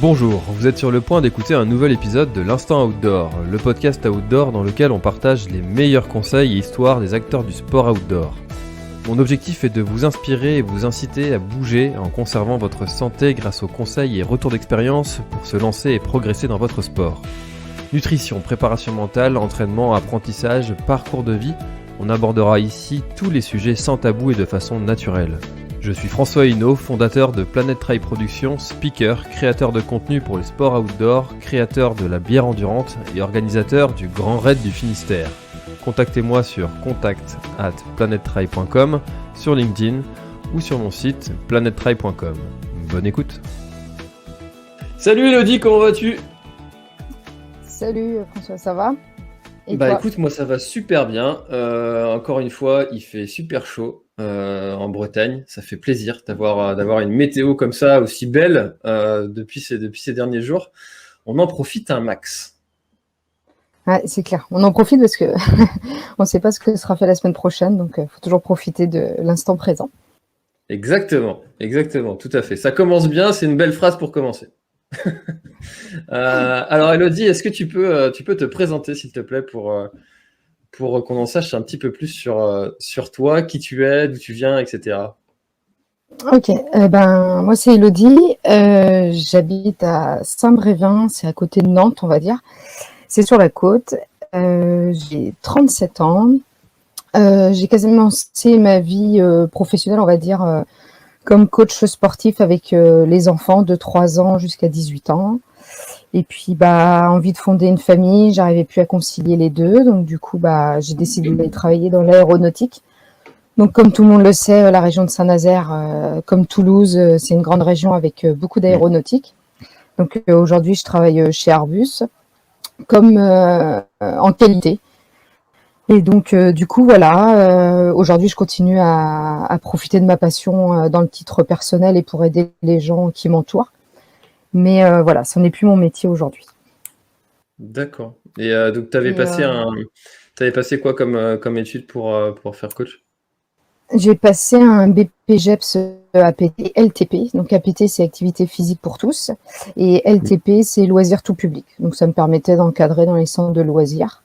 Bonjour, vous êtes sur le point d'écouter un nouvel épisode de l'Instant Outdoor, le podcast outdoor dans lequel on partage les meilleurs conseils et histoires des acteurs du sport outdoor. Mon objectif est de vous inspirer et vous inciter à bouger en conservant votre santé grâce aux conseils et retours d'expérience pour se lancer et progresser dans votre sport. Nutrition, préparation mentale, entraînement, apprentissage, parcours de vie, on abordera ici tous les sujets sans tabou et de façon naturelle. Je suis François Hinault, fondateur de Planet Trail Productions, speaker, créateur de contenu pour les sports outdoor, créateur de la bière endurante et organisateur du Grand Raid du Finistère. Contactez-moi sur contact@planettrail.com, sur LinkedIn ou sur mon site planettrail.com. Bonne écoute. Salut Elodie, comment vas-tu ? Salut François, ça va ? Et toi ? Écoute, moi ça va super bien. Encore une fois, il fait super chaud en Bretagne. Ça fait plaisir d'avoir une météo comme ça aussi belle depuis ces derniers jours. On en profite un max. Ouais, c'est clair. On en profite parce que on ne sait pas ce que sera fait la semaine prochaine, donc il faut toujours profiter de l'instant présent. Exactement, tout à fait. Ça commence bien, c'est une belle phrase pour commencer. Alors Elodie, est-ce que tu peux te présenter s'il te plaît pour qu'on en sache un petit peu plus sur toi, qui tu es, d'où tu viens, etc. Ok, moi c'est Elodie, j'habite à Saint-Brévin, c'est à côté de Nantes on va dire, c'est sur la côte, j'ai 37 ans, j'ai quasiment commencé ma vie professionnelle on va dire comme coach sportif avec les enfants de 3 ans jusqu'à 18 ans. Et puis, envie de fonder une famille, j'arrivais plus à concilier les deux. Donc, du coup, j'ai décidé d'aller travailler dans l'aéronautique. Donc, comme tout le monde le sait, la région de Saint-Nazaire, comme Toulouse, c'est une grande région avec beaucoup d'aéronautique. Donc, aujourd'hui, je travaille chez Airbus comme en qualité. Et donc, du coup, voilà, aujourd'hui, je continue à profiter de ma passion dans le titre personnel et pour aider les gens qui m'entourent. Mais voilà, ce n'est plus mon métier aujourd'hui. D'accord. Et donc, tu avais passé quoi comme étude pour faire coach ? J'ai passé un BPGEPS APT, LTP. Donc APT, c'est activité physique pour tous. Et LTP, c'est loisirs tout public. Donc ça me permettait d'encadrer dans les centres de loisirs.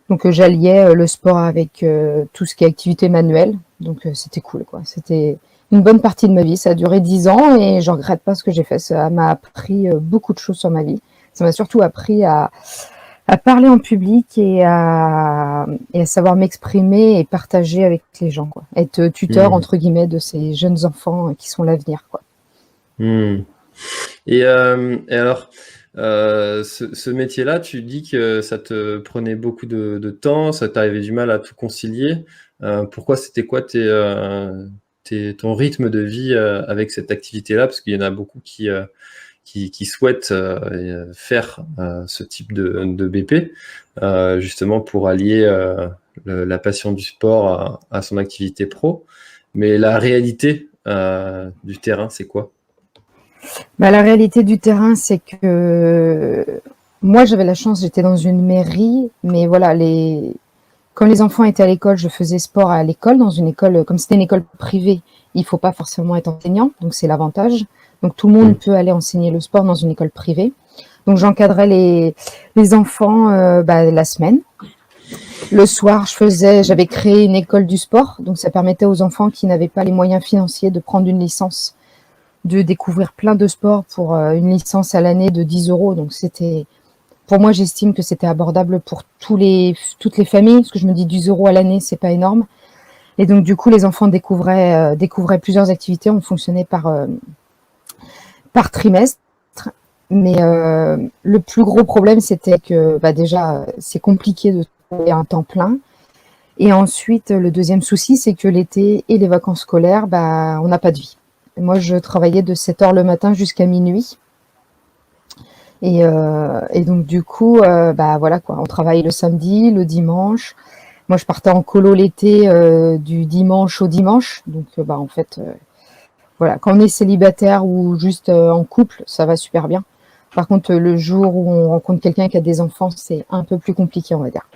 Donc j'alliais le sport avec tout ce qui est activité manuelle. Donc c'était cool, quoi. C'était une bonne partie de ma vie. Ça a duré 10 ans et je regrette pas ce que j'ai fait. Ça m'a appris beaucoup de choses sur ma vie. Ça m'a surtout appris à parler en public et à savoir m'exprimer et partager avec les gens, quoi. Être tuteur, entre guillemets, de ces jeunes enfants qui sont l'avenir, quoi. Et alors, ce métier-là, tu dis que ça te prenait beaucoup de temps, ça t'arrivait du mal à tout concilier. Pourquoi c'était quoi ton rythme de vie avec cette activité-là ? Parce qu'il y en a beaucoup qui souhaitent faire ce type de BP, justement pour allier la passion du sport à son activité pro. Mais la réalité du terrain, c'est quoi ? La réalité du terrain, c'est que moi, j'avais la chance, j'étais dans une mairie, mais voilà, quand les enfants étaient à l'école, je faisais sport à l'école, dans une école, comme c'était une école privée, il faut pas forcément être enseignant, donc c'est l'avantage. Donc tout le monde peut aller enseigner le sport dans une école privée. Donc j'encadrais les enfants la semaine. Le soir, j'avais créé une école du sport, donc ça permettait aux enfants qui n'avaient pas les moyens financiers de prendre une licence, de découvrir plein de sports pour une licence à l'année de 10 €. Donc pour moi, j'estime que c'était abordable pour toutes les familles, parce que je me dis 10 € à l'année, c'est pas énorme. Et donc du coup, les enfants découvraient plusieurs activités. On fonctionnait par trimestre. Mais le plus gros problème, c'était que déjà, c'est compliqué de trouver un temps plein. Et ensuite, le deuxième souci, c'est que l'été et les vacances scolaires, on n'a pas de vie. Moi, je travaillais de 7h le matin jusqu'à minuit. Et donc, du coup, voilà quoi. On travaille le samedi, le dimanche. Moi, je partais en colo l'été du dimanche au dimanche. Donc, en fait, voilà. Quand on est célibataire ou juste en couple, ça va super bien. Par contre, le jour où on rencontre quelqu'un qui a des enfants, c'est un peu plus compliqué, on va dire.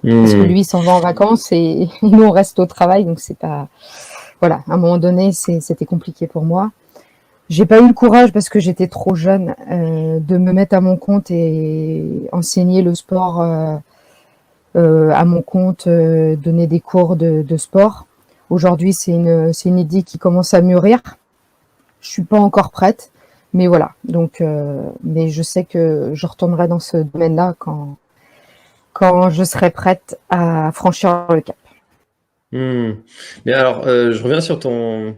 Parce que lui, il s'en va en vacances et nous, on reste au travail. Donc, c'est pas... Voilà, à un moment donné, c'était compliqué pour moi. J'ai pas eu le courage parce que j'étais trop jeune de me mettre à mon compte et enseigner le sport à mon compte, donner des cours de sport. Aujourd'hui, c'est une idée qui commence à mûrir. Je suis pas encore prête, mais voilà. Donc, mais je sais que je retournerai dans ce domaine-là quand je serai prête à franchir le cap. Hmm. Mais alors, je reviens sur ton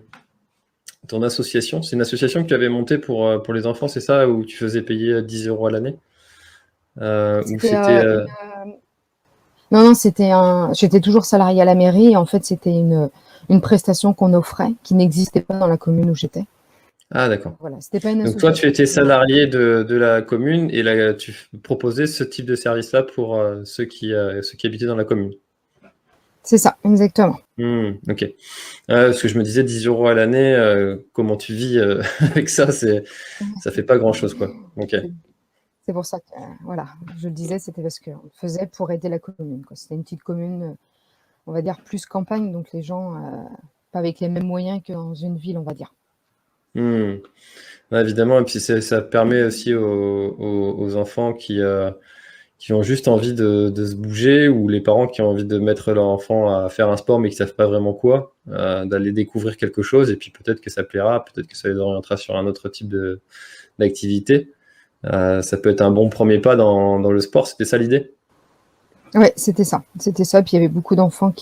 association. C'est une association que tu avais montée pour les enfants, c'est ça, où tu faisais payer 10 euros à l'année? Ou C'était c'était... non, non, j'étais toujours salariée à la mairie. Et en fait, c'était une prestation qu'on offrait qui n'existait pas dans la commune où j'étais. Ah, d'accord. Voilà, c'était pas une Donc toi, tu association. étais salarié de la commune et là, tu proposais ce type de service-là pour ceux qui habitaient dans la commune. C'est ça, exactement. Ok. Parce que je me disais 10 euros à l'année, comment tu vis avec ça, ça fait pas grand-chose, quoi. Ok. C'est pour ça que, voilà, je le disais, c'était parce qu'on le faisait pour aider la commune, quoi. C'était une petite commune, on va dire plus campagne, donc les gens, pas avec les mêmes moyens que dans une ville, on va dire. Hmm. Ouais, évidemment, et puis ça permet aussi aux enfants qui ont juste envie de se bouger, ou les parents qui ont envie de mettre leur enfant à faire un sport mais qui savent pas vraiment quoi, d'aller découvrir quelque chose, et puis peut-être que ça plaira, peut-être que ça les orientera sur un autre type d'activité. Ça peut être un bon premier pas dans le sport, c'était ça l'idée? Ouais, c'était ça. C'était ça. Puis il y avait beaucoup d'enfants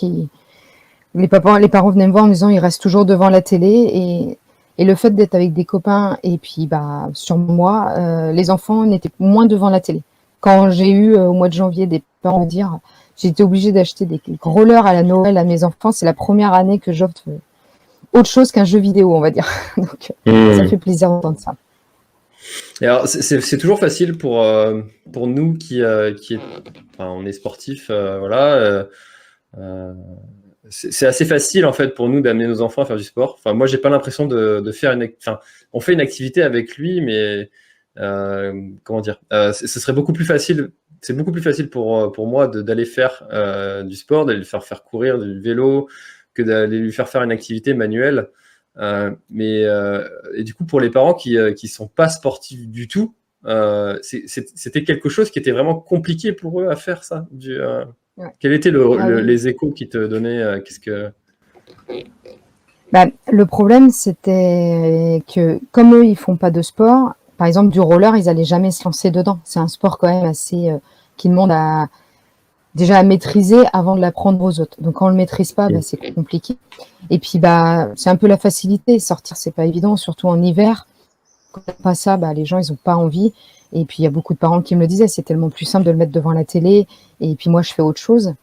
les parents venaient me voir en me disant, ils restent toujours devant la télé et le fait d'être avec des copains et puis, bah, sur moi, les enfants n'étaient moins devant la télé. Quand j'ai eu, au mois de janvier, des parents me dire, j'ai été obligée d'acheter des rollers à la Noël à mes enfants. C'est la première année que j'offre autre chose qu'un jeu vidéo, on va dire. Donc, ça fait plaisir d'entendre ça. Et alors, c'est toujours facile pour nous enfin, on est sportifs, voilà. C'est assez facile en fait pour nous d'amener nos enfants à faire du sport. Enfin, moi, j'ai pas l'impression de faire enfin, on fait une activité avec lui, mais comment dire, ce serait beaucoup plus facile. C'est beaucoup plus facile pour moi d'aller faire du sport, d'aller le faire courir, du vélo, que d'aller lui faire une activité manuelle. Et du coup, pour les parents qui sont pas sportifs du tout, c'était quelque chose qui était vraiment compliqué pour eux à faire ça. Ouais. Quels étaient Ah oui. les échos qui te donnaient Bah, le problème, c'était que comme eux, ils font pas de sport, par exemple du roller, ils allaient jamais se lancer dedans. C'est un sport quand même assez qui demande déjà à maîtriser avant de l'apprendre aux autres. Donc quand on le maîtrise pas, bah, c'est compliqué. Et puis bah c'est un peu la facilité. Sortir, c'est pas évident, surtout en hiver. Quand on fait pas ça, bah, les gens ils ont pas envie. Et puis il y a beaucoup de parents qui me le disaient, c'est tellement plus simple de le mettre devant la télé. Et puis moi je fais autre chose.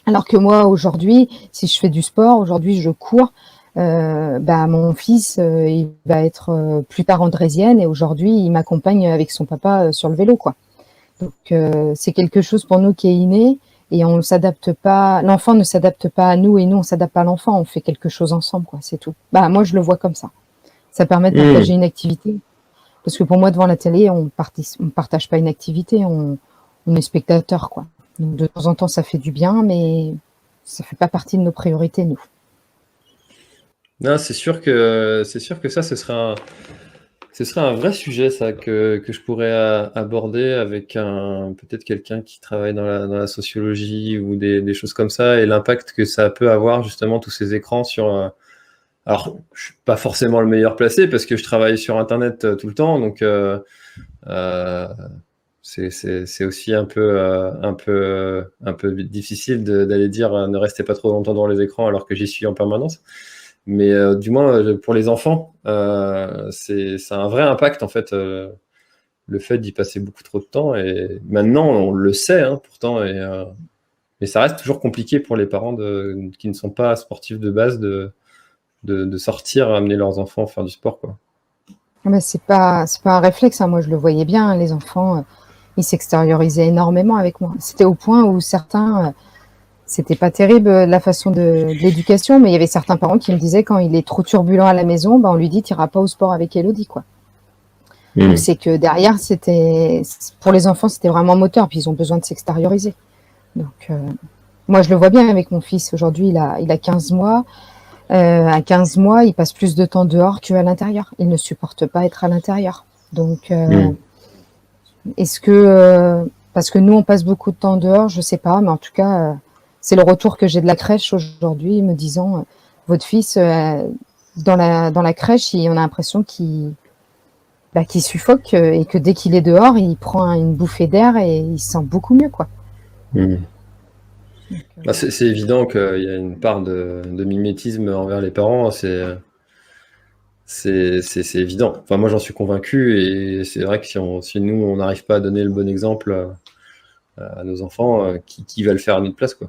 Alors que moi aujourd'hui, si je fais du sport, aujourd'hui je cours. Bah, mon fils, il va être plus tard andrésienne et aujourd'hui, il m'accompagne avec son papa sur le vélo, quoi. Donc, c'est quelque chose pour nous qui est inné et on s'adapte pas. L'enfant ne s'adapte pas à nous et nous on s'adapte pas à l'enfant. On fait quelque chose ensemble, quoi. C'est tout. Bah, moi, je le vois comme ça. Ça permet de partager une activité. Parce que pour moi, devant la télé, on partage pas une activité. On est spectateur, quoi. Donc, de temps en temps, ça fait du bien, mais ça fait pas partie de nos priorités, nous. Non, c'est sûr que ça, ce serait un vrai sujet, ça, que je pourrais aborder avec peut-être quelqu'un qui travaille dans la sociologie ou des choses comme ça, et l'impact que ça peut avoir justement tous ces écrans sur. Alors, je suis pas forcément le meilleur placé parce que je travaille sur Internet tout le temps, donc euh, c'est aussi un peu difficile d'aller dire ne restez pas trop longtemps devant les écrans alors que j'y suis en permanence. Mais du moins, pour les enfants, ça a un vrai impact, en fait, le fait d'y passer beaucoup trop de temps. Et maintenant, on le sait, hein, pourtant, mais ça reste toujours compliqué pour les parents qui ne sont pas sportifs de base de sortir, amener leurs enfants faire du sport, quoi. Mais c'est pas un réflexe, hein. Moi, je le voyais bien, hein, les enfants, ils s'extériorisaient énormément avec moi. C'était au point où certains, c'était pas terrible la façon de l'éducation, mais il y avait certains parents qui me disaient quand il est trop turbulent à la maison, bah, on lui dit t'iras pas au sport avec Elodie, quoi. Donc c'est que derrière, pour les enfants, c'était vraiment moteur, puis ils ont besoin de s'extérioriser. Donc moi, je le vois bien avec mon fils. Aujourd'hui, il a 15 mois. À 15 mois, il passe plus de temps dehors qu'à l'intérieur. Il ne supporte pas être à l'intérieur. Donc, est-ce que, parce que nous, on passe beaucoup de temps dehors, je sais pas, mais en tout cas, c'est le retour que j'ai de la crèche aujourd'hui, me disant, votre fils, dans la crèche, on a l'impression qu'il suffoque et que dès qu'il est dehors, il prend une bouffée d'air et il se sent beaucoup mieux, quoi. C'est évident qu'il y a une part de mimétisme envers les parents, c'est évident. Enfin, moi, j'en suis convaincu, et c'est vrai que si nous, on n'arrive pas à donner le bon exemple à nos enfants, qui va le faire à notre place, quoi.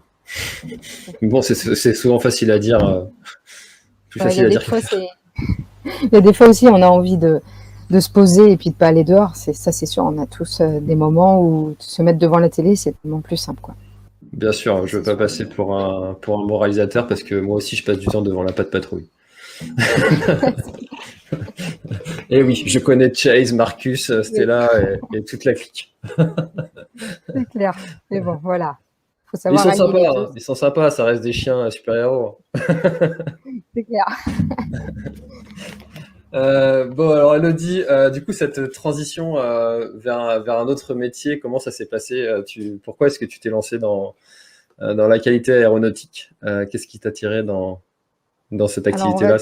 Bon, c'est souvent facile à dire, plus Il y facile a à des dire fois, qu'à faire. il y a des fois aussi, on a envie de se poser et puis de pas aller dehors. Ça, c'est sûr. On a tous des moments où se mettre devant la télé, c'est tellement plus simple, quoi. Bien sûr, je veux pas passer pour un moralisateur, parce que moi aussi, je passe du temps devant la patte patrouille. Et oui, je connais Chase, Marcus, Stella et toute la clique. C'est clair. Mais bon, voilà. Faut Ils savoir sont allier sympas, les deux. hein. Ils sont sympas, ça reste des chiens super-héros. C'est clair. Bon, alors Elodie, du coup, cette transition vers un autre métier, comment ça s'est passé? Pourquoi est-ce que tu t'es lancé dans la qualité aéronautique? Qu'est-ce qui t'a tiré dans cette Alors, activité-là?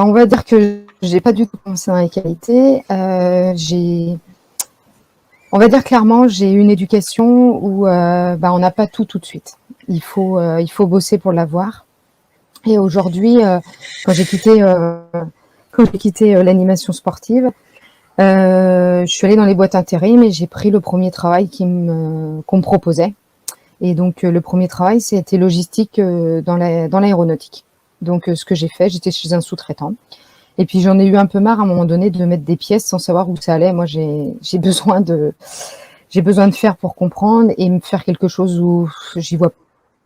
on va dire que j'ai pas du tout commencé dans les qualités. On va dire clairement, j'ai eu une éducation où on n'a pas tout de suite. Il faut bosser pour l'avoir. Et aujourd'hui, quand j'ai quitté, l'animation sportive, je suis allée dans les boîtes intérim et j'ai pris le premier travail qu'on me proposait. Et donc, le premier travail, c'était logistique dans l'aéronautique. Donc, ce que j'ai fait, j'étais chez un sous-traitant. Et puis, j'en ai eu un peu marre à un moment donné de mettre des pièces sans savoir où ça allait. Moi, j'ai besoin de faire pour comprendre et me faire quelque chose où j'y vois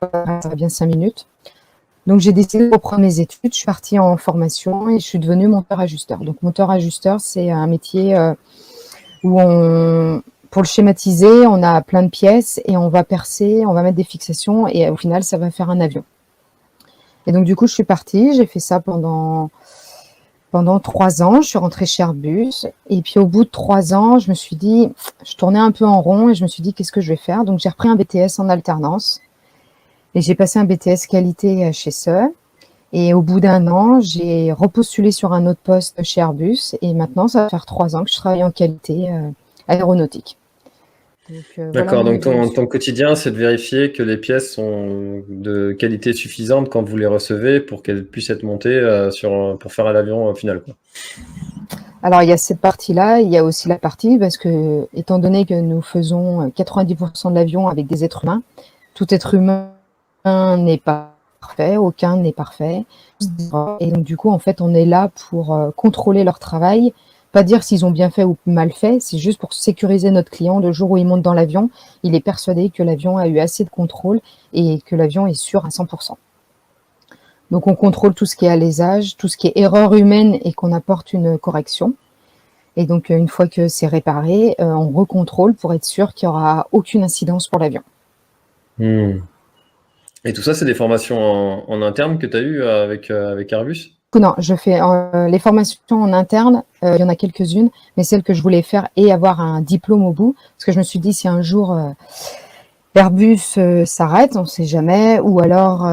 pas, ça va bien 5 minutes. Donc, j'ai décidé de reprendre mes études. Je suis partie en formation et je suis devenue monteur-ajusteur. Donc, monteur-ajusteur, c'est un métier où pour le schématiser, on a plein de pièces et on va percer, on va mettre des fixations et au final, ça va faire un avion. Et donc, du coup, je suis partie. J'ai fait ça pendant 3 ans. Je suis rentrée chez Airbus. Et puis, au bout de 3 ans, je me suis dit, je tournais un peu en rond et je me suis dit, qu'est-ce que je vais faire? Donc, j'ai repris un BTS en alternance. Et j'ai passé un BTS qualité chez SE. Et au bout d'1 an, j'ai repostulé sur un autre poste chez Airbus. Et maintenant, ça va faire 3 ans que je travaille en qualité aéronautique. Donc, voilà D'accord, mon donc évolution. ton quotidien, c'est de vérifier que les pièces sont de qualité suffisante quand vous les recevez pour qu'elles puissent être montées pour faire l'avion final, quoi. Alors, il y a cette partie-là, il y a aussi la partie, parce que, étant donné que nous faisons 90% de l'avion avec des êtres humains, tout être humain n'est pas parfait, aucun n'est parfait. Et donc, du coup, en fait, on est là pour contrôler leur travail, pas dire s'ils ont bien fait ou mal fait, c'est juste pour sécuriser notre client. Le jour où il monte dans l'avion, il est persuadé que l'avion a eu assez de contrôle et que l'avion est sûr à 100%. Donc, on contrôle tout ce qui est alésage, tout ce qui est erreur humaine et qu'on apporte une correction. Et donc, une fois que c'est réparé, on recontrôle pour être sûr qu'il n'y aura aucune incidence pour l'avion. Et tout ça, c'est des formations en interne que tu as eues avec Airbus? Non, je fais les formations en interne, il y en a quelques-unes, mais celle que je voulais faire et avoir un diplôme au bout, parce que je me suis dit si un jour Airbus s'arrête, on ne sait jamais, ou alors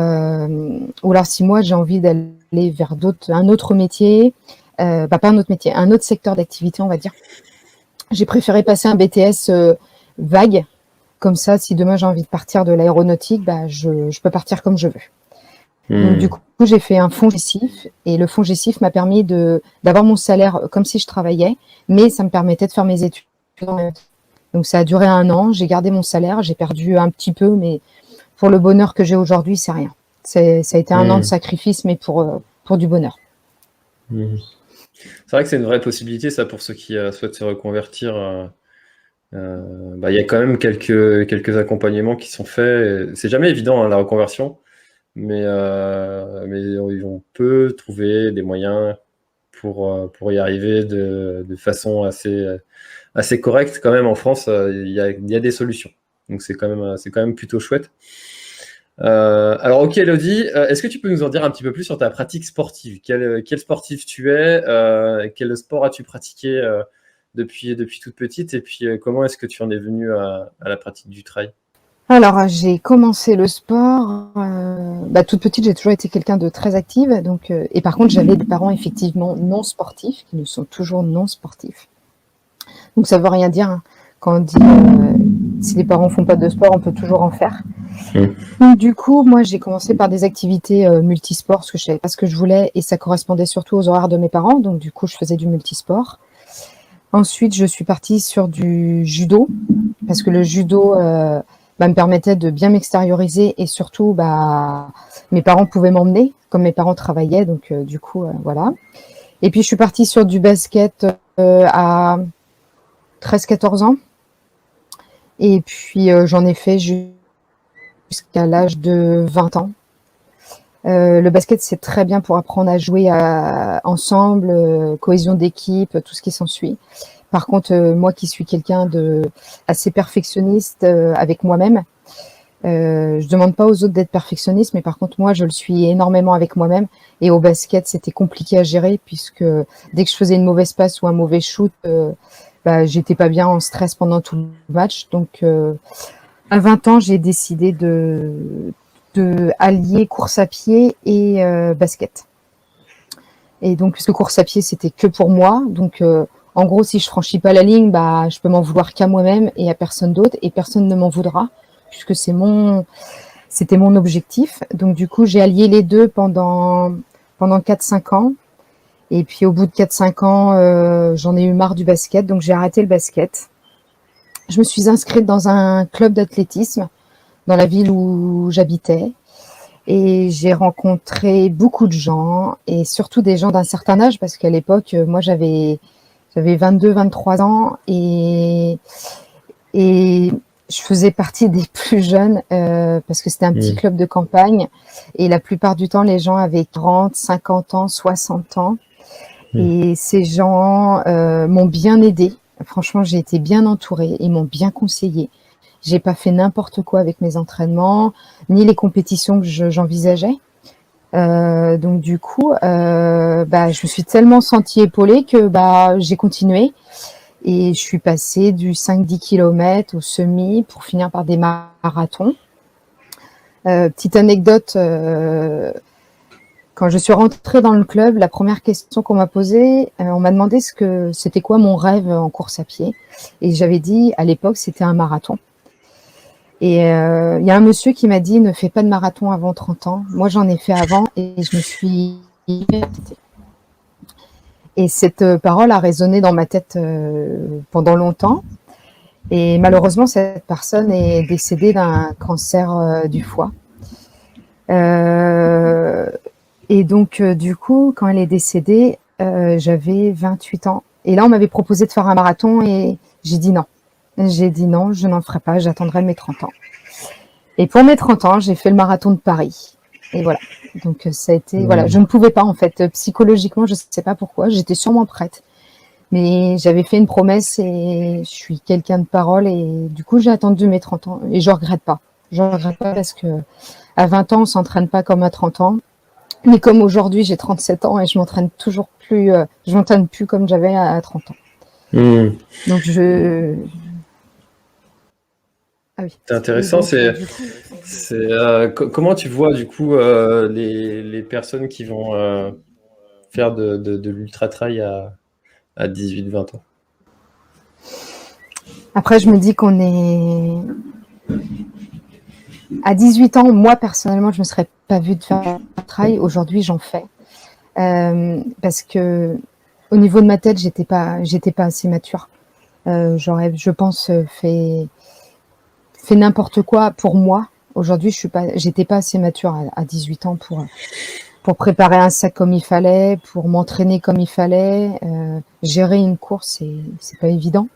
si moi j'ai envie d'aller vers un autre métier, pas un autre métier, un autre secteur d'activité, on va dire. J'ai préféré passer un BTS vague, comme ça, si demain j'ai envie de partir de l'aéronautique, je peux partir comme je veux. Donc du coup, j'ai fait un fonds GESIF et le fonds GESIF m'a permis d'avoir mon salaire comme si je travaillais, mais ça me permettait de faire mes études. Donc ça a duré 1 an, j'ai gardé mon salaire, j'ai perdu un petit peu, mais pour le bonheur que j'ai aujourd'hui, c'est rien. Ça a été 1 an de sacrifice, mais pour du bonheur. C'est vrai que c'est une vraie possibilité, ça, pour ceux qui souhaitent se reconvertir. Il y a quand même quelques accompagnements qui sont faits. C'est jamais évident, hein, la reconversion, mais on peut trouver des moyens pour y arriver de façon assez correcte. Quand même, en France, il y a des solutions. Donc c'est quand même plutôt chouette. Alors, ok, Elodie, est-ce que tu peux nous en dire un petit peu plus sur ta pratique sportive? Quel sportif tu es? Quel sport as-tu pratiqué depuis toute petite? Et puis, comment est-ce que tu en es venue à la pratique du trail? Alors, j'ai commencé le sport, toute petite, j'ai toujours été quelqu'un de très active, donc et par contre, j'avais des parents effectivement non sportifs, qui nous sont toujours non sportifs. Donc ça veut rien dire, hein. Quand on dit, si les parents font pas de sport, on peut toujours en faire. Mm. Donc du coup, moi, j'ai commencé par des activités, multisports, parce que je savais pas ce que je voulais et ça correspondait surtout aux horaires de mes parents, donc du coup, je faisais du multisport. Ensuite, je suis partie sur du judo, parce que le judo, me permettait de bien m'extérioriser et surtout, mes parents pouvaient m'emmener, comme mes parents travaillaient, donc du coup, voilà. Et puis je suis partie sur du basket, à 13-14 ans et puis, j'en ai fait jusqu'à l'âge de 20 ans. Le basket, c'est très bien pour apprendre à jouer ensemble, cohésion d'équipe, tout ce qui s'ensuit. Par contre, moi qui suis quelqu'un de assez perfectionniste avec moi-même, je demande pas aux autres d'être perfectionniste, mais par contre moi je le suis énormément avec moi-même. Et au basket, c'était compliqué à gérer puisque dès que je faisais une mauvaise passe ou un mauvais shoot, j'étais pas bien en stress pendant tout le match. Donc à 20 ans, j'ai décidé de allier course à pied et basket. Et donc, puisque course à pied, c'était que pour moi. Donc, en gros, si je franchis pas la ligne, je peux m'en vouloir qu'à moi-même et à personne d'autre. Et personne ne m'en voudra, puisque c'était mon objectif. Donc, du coup, j'ai allié les deux pendant 4-5 ans. Et puis, au bout de 4-5 ans, j'en ai eu marre du basket. Donc, j'ai arrêté le basket. Je me suis inscrite dans un club d'athlétisme dans la ville où j'habitais. Et j'ai rencontré beaucoup de gens et surtout des gens d'un certain âge parce qu'à l'époque, moi, j'avais 22-23 ans et je faisais partie des plus jeunes parce que c'était un petit club de campagne et la plupart du temps, les gens avaient 40, 50 ans, 60 ans. Et ces gens m'ont bien aidée. Franchement, j'ai été bien entourée. Ils m'ont bien conseillée. J'ai pas fait n'importe quoi avec mes entraînements, ni les compétitions que j'envisageais. Donc du coup, je me suis tellement sentie épaulée que j'ai continué. Et je suis passée du 5-10 km au semi pour finir par des marathons. Petite anecdote, quand je suis rentrée dans le club, la première question qu'on m'a posée, on m'a demandé c'était quoi mon rêve en course à pied. Et j'avais dit, à l'époque, c'était un marathon. Et il y a un monsieur qui m'a dit, ne fais pas de marathon avant 30 ans. Moi, j'en ai fait avant et je me suis... Et cette parole a résonné dans ma tête pendant longtemps. Et malheureusement, cette personne est décédée d'un cancer du foie. Et donc, du coup, quand elle est décédée, j'avais 28 ans. Et là, on m'avait proposé de faire un marathon et j'ai dit non. J'ai dit non, je n'en ferai pas, j'attendrai mes 30 ans. Et pour mes 30 ans, j'ai fait le marathon de Paris. Et voilà. Donc, ça a été, voilà, je ne pouvais pas, en fait, psychologiquement, je ne sais pas pourquoi, j'étais sûrement prête. Mais j'avais fait une promesse et je suis quelqu'un de parole et du coup, j'ai attendu mes 30 ans et je regrette pas. Je regrette pas parce que à 20 ans, on s'entraîne pas comme à 30 ans. Mais comme aujourd'hui, j'ai 37 ans et je m'entraîne toujours plus, je m'entraîne plus comme j'avais à 30 ans. Donc ah oui. C'est intéressant. Donc, Comment tu vois du coup les personnes qui vont faire de l'ultra trail à 18-20 ans? Après, je me dis qu'on est à 18 ans. Moi, personnellement, je me serais pas vue de faire un trail. Aujourd'hui, j'en fais parce que au niveau de ma tête, j'étais pas assez mature. J'aurais, je pense, fait n'importe quoi pour moi. Aujourd'hui, j'étais pas assez mature à 18 ans pour préparer un sac comme il fallait, pour m'entraîner comme il fallait. Gérer une course, c'est pas évident.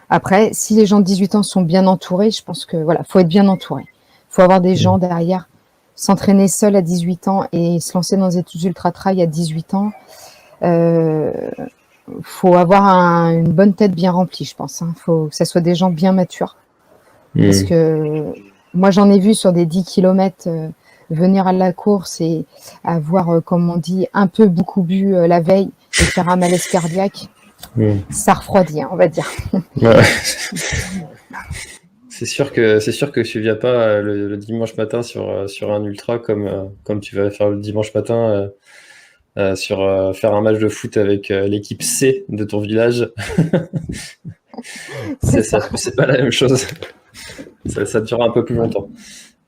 Après, si les gens de 18 ans sont bien entourés, je pense que voilà, faut être bien entouré. Faut avoir des gens derrière. S'entraîner seul à 18 ans et se lancer dans des ultra trail à 18 ans, faut avoir une bonne tête bien remplie, je pense. Faut que ça soit des gens bien matures. Parce que moi, j'en ai vu sur des 10 kilomètres venir à la course et avoir, comme on dit, un peu beaucoup bu la veille et faire un malaise cardiaque. Ça refroidit, hein, on va dire. Ouais. C'est sûr que tu viens pas le dimanche matin sur un ultra comme tu vas faire le dimanche matin sur faire un match de foot avec l'équipe C de ton village. C'est ça. C'est pas la même chose. Ça dure un peu plus longtemps.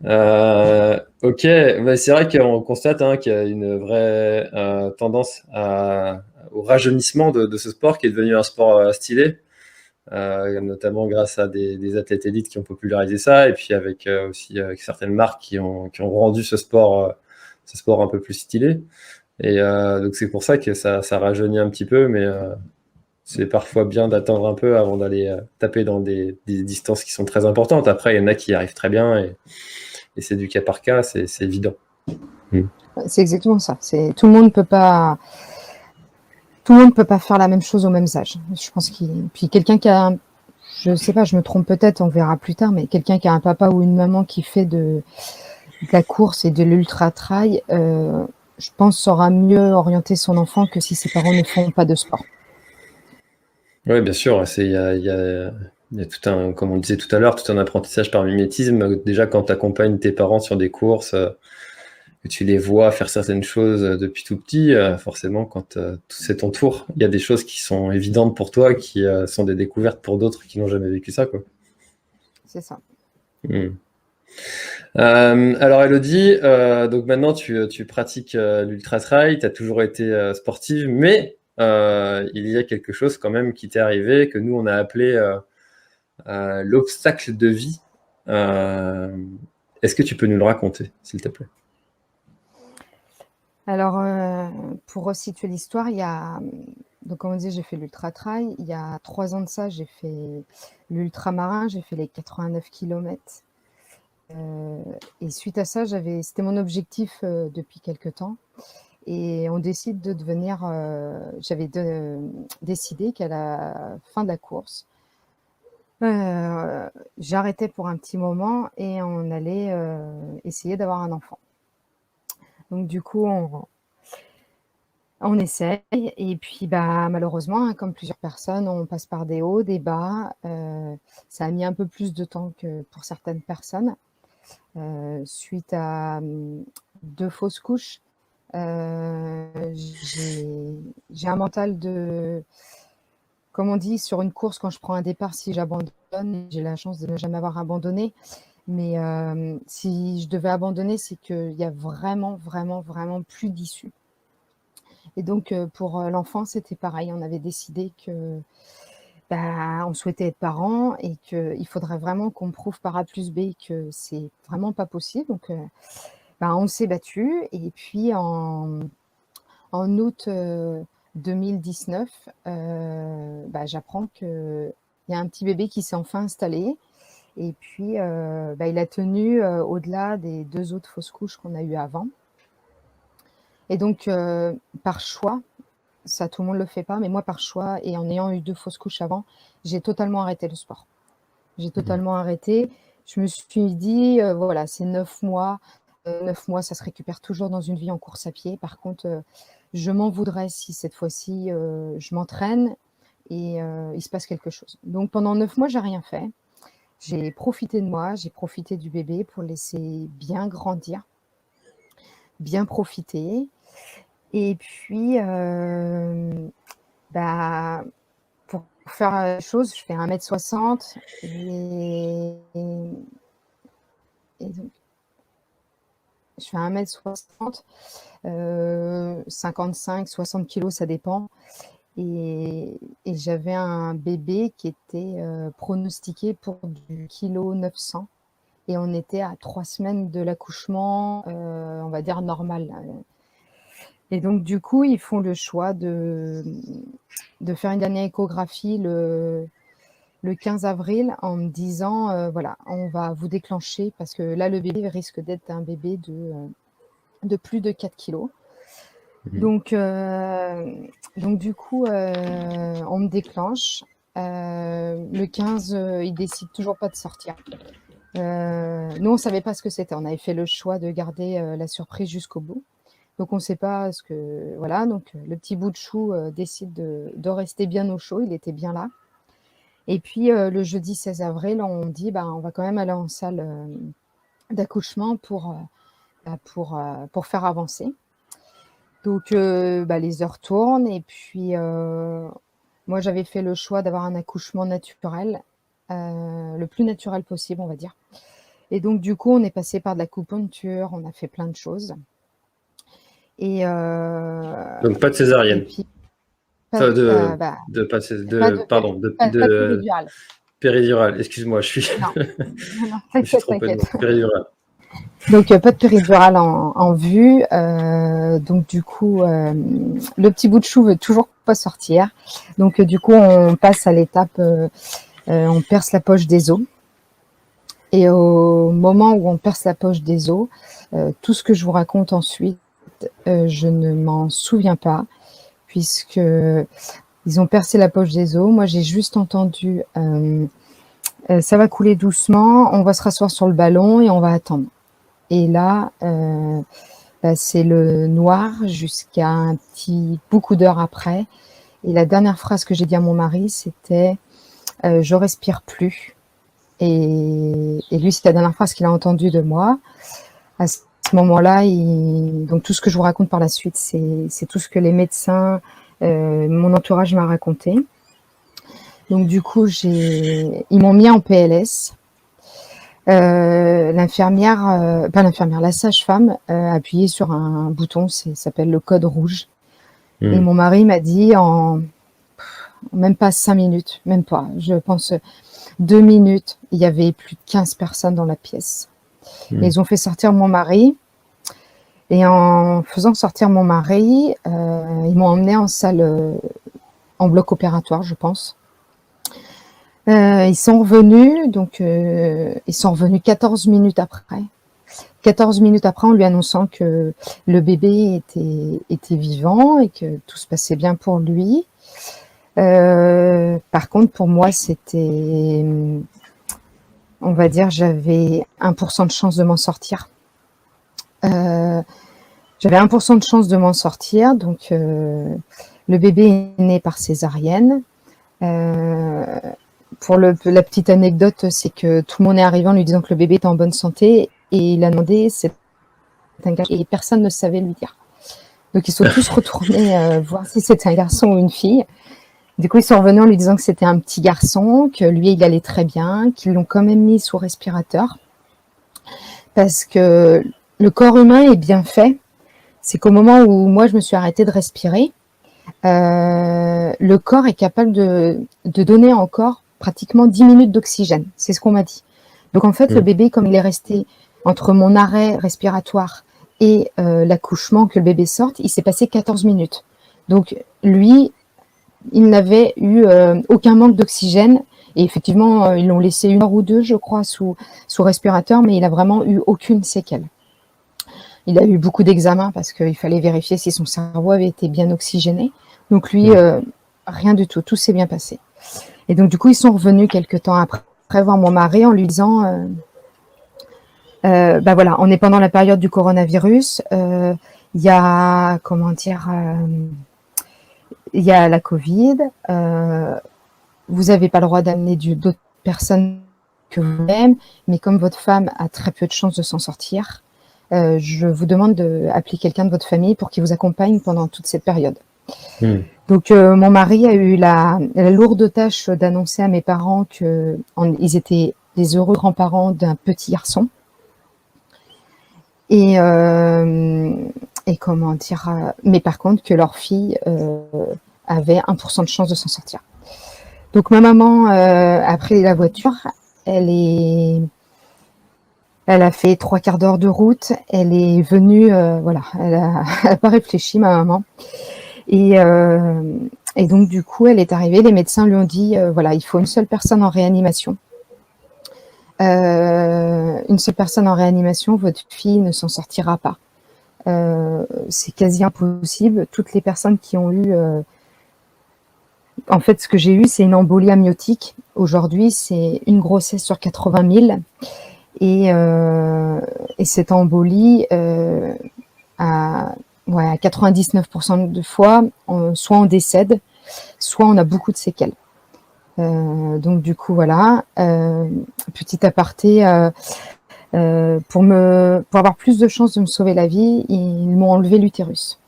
Ok, bah, c'est vrai qu'on constate qu'il y a une vraie tendance au rajeunissement de ce sport qui est devenu un sport stylé, notamment grâce à des athlètes élites qui ont popularisé ça, et puis avec aussi avec certaines marques qui ont rendu ce sport un peu plus stylé. Et donc c'est pour ça que ça rajeunit un petit peu, mais c'est parfois bien d'attendre un peu avant d'aller taper dans des distances qui sont très importantes. Après, il y en a qui y arrivent très bien et c'est du cas par cas, c'est évident. C'est exactement ça. Tout le monde peut pas faire la même chose au même âge. Je pense puis quelqu'un qui a, je sais pas, je me trompe peut-être, on verra plus tard, mais quelqu'un qui a un papa ou une maman qui fait de la course et de l'ultra trail, je pense saura mieux orienter son enfant que si ses parents ne font pas de sport. Oui, bien sûr, il y a tout un, comme on le disait tout à l'heure, tout un apprentissage par mimétisme. Déjà, quand tu accompagnes tes parents sur des courses, que tu les vois faire certaines choses depuis tout petit, forcément, quand c'est ton tour, il y a des choses qui sont évidentes pour toi, qui sont des découvertes pour d'autres qui n'ont jamais vécu ça, quoi. C'est ça. Alors Elodie, donc maintenant tu pratiques l'ultra trail, tu as toujours été sportive, mais il y a quelque chose quand même qui t'est arrivé que nous on a appelé l'obstacle de vie. Est-ce que tu peux nous le raconter, s'il te plaît? Alors, pour resituer l'histoire, donc comme on dit, j'ai fait l'ultra trail. Il y a 3 ans de ça, j'ai fait l'ultramarin, j'ai fait les 89 kilomètres. Et suite à ça, c'était mon objectif depuis quelque temps. Et on décide de devenir. J'avais décidé qu'à la fin de la course, j'arrêtais pour un petit moment et on allait essayer d'avoir un enfant. Donc du coup, on essaye et puis malheureusement, comme plusieurs personnes, on passe par des hauts, des bas. Ça a mis un peu plus de temps que pour certaines personnes. Suite à 2 fausses couches, j'ai un mental comme on dit, sur une course, quand je prends un départ, si j'abandonne, j'ai la chance de ne jamais avoir abandonné. Mais si je devais abandonner, c'est qu'il y a vraiment, vraiment, vraiment plus d'issue. Et donc, pour l'enfant, c'était pareil. On avait décidé que on souhaitait être parents et qu'il faudrait vraiment qu'on prouve par A plus B que c'est vraiment pas possible. Donc, on s'est battu. Et puis, en août 2019, j'apprends qu'il y a un petit bébé qui s'est enfin installé. Et puis, il a tenu au-delà des 2 autres fausses couches qu'on a eues avant. Et donc, par choix, ça tout le monde le fait pas, mais moi par choix et en ayant eu 2 fausses couches avant, j'ai totalement arrêté le sport. J'ai totalement arrêté. Je me suis dit, voilà, c'est 9 mois. 9 mois, ça se récupère toujours dans une vie en course à pied. Par contre, je m'en voudrais si cette fois-ci, je m'entraîne et il se passe quelque chose. Donc pendant 9 mois, j'ai rien fait. J'ai profité de moi, j'ai profité du bébé pour le laisser bien grandir, bien profiter. Et puis, pour faire la chose, je fais 1,60 m et donc je fais 1,60 m, 55-60 kg, ça dépend. Et j'avais un bébé qui était pronostiqué pour du kilo 900. Et on était à 3 semaines de l'accouchement, on va dire normal. Et donc, du coup, ils font le choix de faire une dernière échographie le 15 avril en me disant, voilà, on va vous déclencher parce que là, le bébé risque d'être un bébé de plus de 4 kilos. Donc, du coup, on me déclenche. Le 15, ils décident toujours pas de sortir. Nous, on savait pas ce que c'était. On avait fait le choix de garder, la surprise jusqu'au bout. Donc on ne sait pas ce que voilà, donc le petit bout de chou, décide de rester bien au chaud, il était bien là. Et puis, le jeudi 16 avril, on dit: «Bah, on va quand même aller en salle, d'accouchement pour faire avancer». Donc bah, les heures tournent et puis, moi j'avais fait le choix d'avoir un accouchement naturel, le plus naturel possible, on va dire. Et donc du coup, on est passé par de l'acupuncture, on a fait plein de choses et Donc pas de et césarienne. puis Enfin, bah, pas de de pardon, pas de péridurale. péridurale. Excuse-moi, Non, non, non, je me suis t'inquiète, trompé de t'inquiète. mot. Péridurale. Donc pas de péridurale en vue, donc du coup, le petit bout de chou veut toujours pas sortir. Donc du coup, on passe à l'étape, on perce la poche des os et au moment où on perce la poche des os, tout ce que je vous raconte ensuite, je ne m'en souviens pas puisque ils ont percé la poche des os. Moi, j'ai juste entendu, ça va couler doucement, on va se rasseoir sur le ballon et on va attendre. Et là, bah, c'est le noir jusqu'à un petit beaucoup d'heures après. Et la dernière phrase que j'ai dit à mon mari, c'était je respire plus. Et lui, c'est la dernière phrase qu'il a entendue de moi. À ce moment-là, donc tout ce que je vous raconte par la suite, c'est tout ce que les médecins, mon entourage m'a raconté. Donc du coup, ils m'ont mis en PLS. L'infirmière, pas l'infirmière, la sage-femme a appuyé sur un bouton, ça s'appelle le code rouge. Et mon mari m'a dit en même pas 5 minutes, même pas, je pense 2 minutes, il y avait plus de 15 personnes dans la pièce. Et ils ont fait sortir mon mari. Et en faisant sortir mon mari, ils m'ont emmené en salle, en bloc opératoire, je pense. Ils sont revenus, donc ils sont revenus 14 minutes après. 14 minutes après, en lui annonçant que le bébé était vivant et que tout se passait bien pour lui. Par contre, pour moi, c'était, on va dire, j'avais 1% de chance de m'en sortir. J'avais 1% de chance de m'en sortir, donc le bébé est né par césarienne. Pour la petite anecdote, c'est que tout le monde est arrivé en lui disant que le bébé était en bonne santé et il a demandé c'est un garçon et personne ne savait lui dire. Donc ils sont tous retournés voir si c'était un garçon ou une fille. Du coup, ils sont revenus en lui disant que c'était un petit garçon, que lui, il allait très bien, qu'ils l'ont quand même mis sous respirateur. Parce que le corps humain est bien fait. C'est qu'au moment où moi, je me suis arrêtée de respirer, le corps est capable de donner encore pratiquement 10 minutes d'oxygène. C'est ce qu'on m'a dit. Donc en fait, le bébé, comme il est resté entre mon arrêt respiratoire et l'accouchement, que le bébé sorte, il s'est passé 14 minutes. Donc lui, il n'avait eu aucun manque d'oxygène. Et effectivement, ils l'ont laissé 1 heure ou 2, je crois, sous respirateur, mais il a vraiment eu aucune séquelle. Il a eu beaucoup d'examens parce qu'il fallait vérifier si son cerveau avait été bien oxygéné. Donc lui, rien du tout, tout s'est bien passé. Et donc du coup, ils sont revenus quelques temps après voir mon mari en lui disant, bah voilà, on est pendant la période du coronavirus, il y a, comment dire, il y a la Covid, vous n'avez pas le droit d'amener d'autres personnes que vous-même, mais comme votre femme a très peu de chances de s'en sortir, je vous demande d'appeler quelqu'un de votre famille pour qu'il vous accompagne pendant toute cette période. Donc mon mari a eu la lourde tâche d'annoncer à mes parents qu'ils étaient les heureux grands-parents d'un petit garçon. Et comment dire, mais par contre que leur fille avait 1% de chance de s'en sortir. Donc ma maman a pris la voiture, elle a fait 3/4 d'heure de route, elle est venue, voilà, elle a pas réfléchi, ma maman. Et donc du coup, elle est arrivée, les médecins lui ont dit, voilà, il faut une seule personne en réanimation. Une seule personne en réanimation, votre fille ne s'en sortira pas. C'est quasi impossible. Toutes les personnes qui ont eu... en fait, ce que j'ai eu, c'est une embolie amniotique. Aujourd'hui, c'est une grossesse sur 80 000. Et cette embolie, à 99% de fois, soit on décède, soit on a beaucoup de séquelles. Donc du coup, voilà. Petit aparté, pour avoir plus de chances de me sauver la vie, ils m'ont enlevé l'utérus.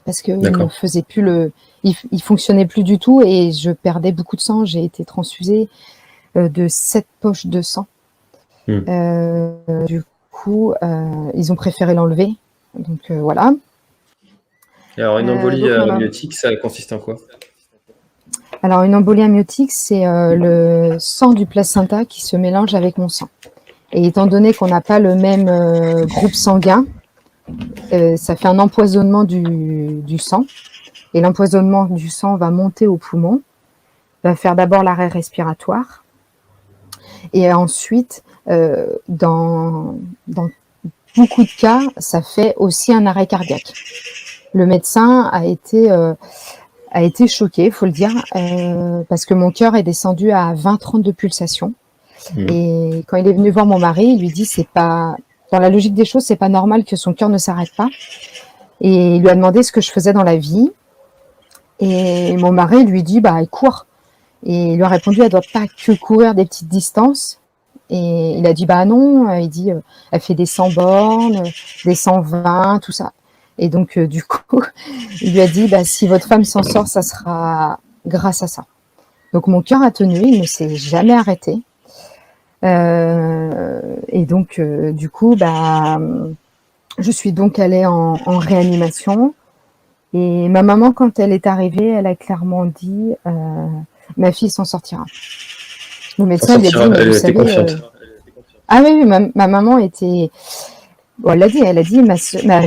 Parce qu'il ne faisait plus il fonctionnait plus du tout et je perdais beaucoup de sang. J'ai été transfusée de 7 poches de sang. Du coup, ils ont préféré l'enlever. Donc voilà. Et alors une embolie amniotique, ça consiste en quoi? Alors une embolie amniotique, c'est le sang du placenta qui se mélange avec mon sang. Et étant donné qu'on n'a pas le même groupe sanguin, ça fait un empoisonnement du sang. Et l'empoisonnement du sang va monter au poumon, va faire d'abord l'arrêt respiratoire. Et ensuite, dans beaucoup de cas, ça fait aussi un arrêt cardiaque. Le médecin a été choqué, il faut le dire, parce que mon cœur est descendu à 20-32 pulsations. Et quand il est venu voir mon mari, il lui dit c'est pas dans la logique des choses, c'est pas normal que son cœur ne s'arrête pas. Et il lui a demandé ce que je faisais dans la vie. Et mon mari lui dit il court. Et il lui a répondu elle doit pas que courir des petites distances. Et il a dit non. Il dit elle fait des 100 bornes, des 120, tout ça. Et donc du coup, il lui a dit si votre femme s'en sort, ça sera grâce à ça. Donc mon cœur a tenu, il ne s'est jamais arrêté. Et donc du coup, je suis donc allée en réanimation. Et ma maman, quand elle est arrivée, elle a clairement dit ma fille s'en sortira. Le médecin lui a dit mais vous savez, ah oui, ma maman était. Bon, elle a dit ma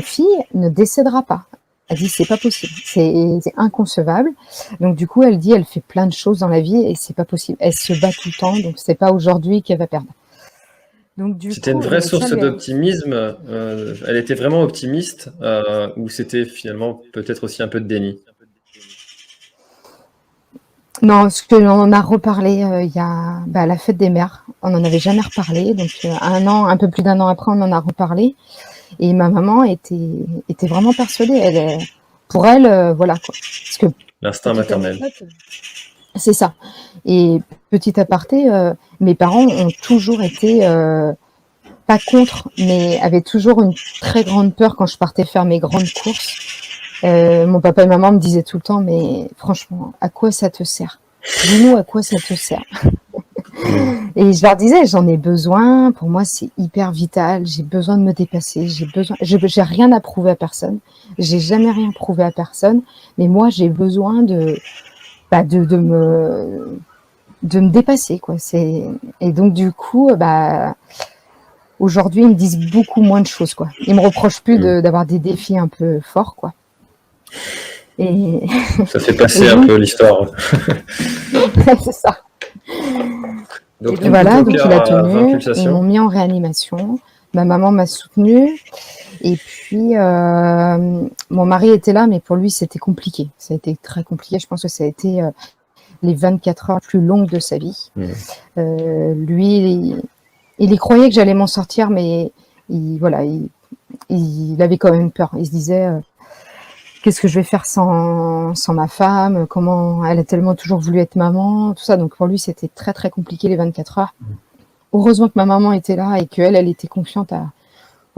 fille ne décédera pas. Elle dit c'est pas possible, c'est inconcevable. Donc du coup elle dit elle fait plein de choses dans la vie et c'est pas possible. Elle se bat tout le temps, donc c'est pas aujourd'hui qu'elle va perdre. Donc c'était une vraie source d'optimisme. Elle était vraiment optimiste ou c'était finalement peut-être aussi un peu de déni? Non, parce qu'on en a reparlé il y a la fête des mères. On n'en avait jamais reparlé, donc un peu plus d'un an après, on en a reparlé. Et ma maman était vraiment persuadée. Pour elle, voilà quoi. Parce que l'instinct maternel. C'est ça. Et petit aparté, mes parents ont toujours été pas contre, mais avaient toujours une très grande peur quand je partais faire mes grandes courses. Mon papa et maman me disaient tout le temps, mais franchement, à quoi ça te sert? Dis-nous à quoi ça te sert. Et je leur disais, j'en ai besoin. Pour moi, c'est hyper vital. J'ai besoin de me dépasser. J'ai rien à prouver à personne. J'ai jamais rien prouvé à personne. Mais moi, j'ai besoin de me dépasser, quoi. Et donc du coup, aujourd'hui, ils me disent beaucoup moins de choses, quoi. Ils me reprochent plus d'avoir des défis un peu forts, quoi. Et ça fait passer un peu l'histoire. C'est ça. Donc, il a tenu, ils m'ont mis en réanimation, ma maman m'a soutenue, et puis mon mari était là, mais pour lui c'était compliqué, ça a été très compliqué, je pense que ça a été les 24 heures plus longues de sa vie. Lui, il y croyait que j'allais m'en sortir, mais il avait quand même peur, il se disait qu'est-ce que je vais faire sans ma femme? Comment elle a tellement toujours voulu être maman, tout ça. Donc pour lui, c'était très très compliqué les 24 heures. Heureusement que ma maman était là et qu'elle était confiante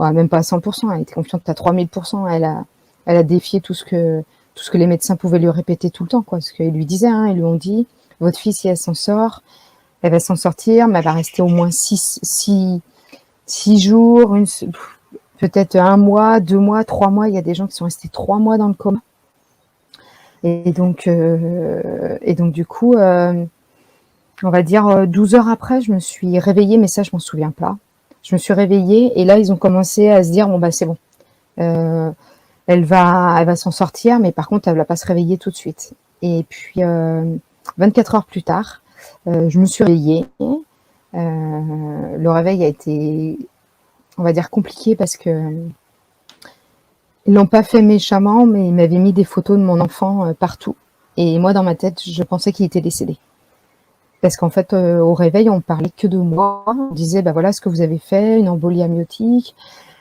même pas à 100%, elle était confiante à 3000%. Elle a défié tout ce que les médecins pouvaient lui répéter tout le temps, quoi. Parce qu'ils lui disaient, ils lui ont dit, votre fille, si elle s'en sort, elle va s'en sortir, mais elle va rester au moins 6 jours, peut-être 1 mois, 2 mois, 3 mois. Il y a des gens qui sont restés 3 mois dans le coma. Et donc du coup, on va dire 12 heures après, je me suis réveillée, mais ça, je m'en souviens pas. Je me suis réveillée et là, ils ont commencé à se dire, c'est bon. Elle va s'en sortir, mais par contre, elle va pas se réveiller tout de suite. Et puis, 24 heures plus tard, je me suis réveillée. Le réveil a été, on va dire, compliqué parce que ils l'ont pas fait méchamment, mais ils m'avaient mis des photos de mon enfant partout. Et moi, dans ma tête, je pensais qu'il était décédé. Parce qu'en fait, au réveil, on parlait que de moi. On disait, bah voilà ce que vous avez fait, une embolie amniotique,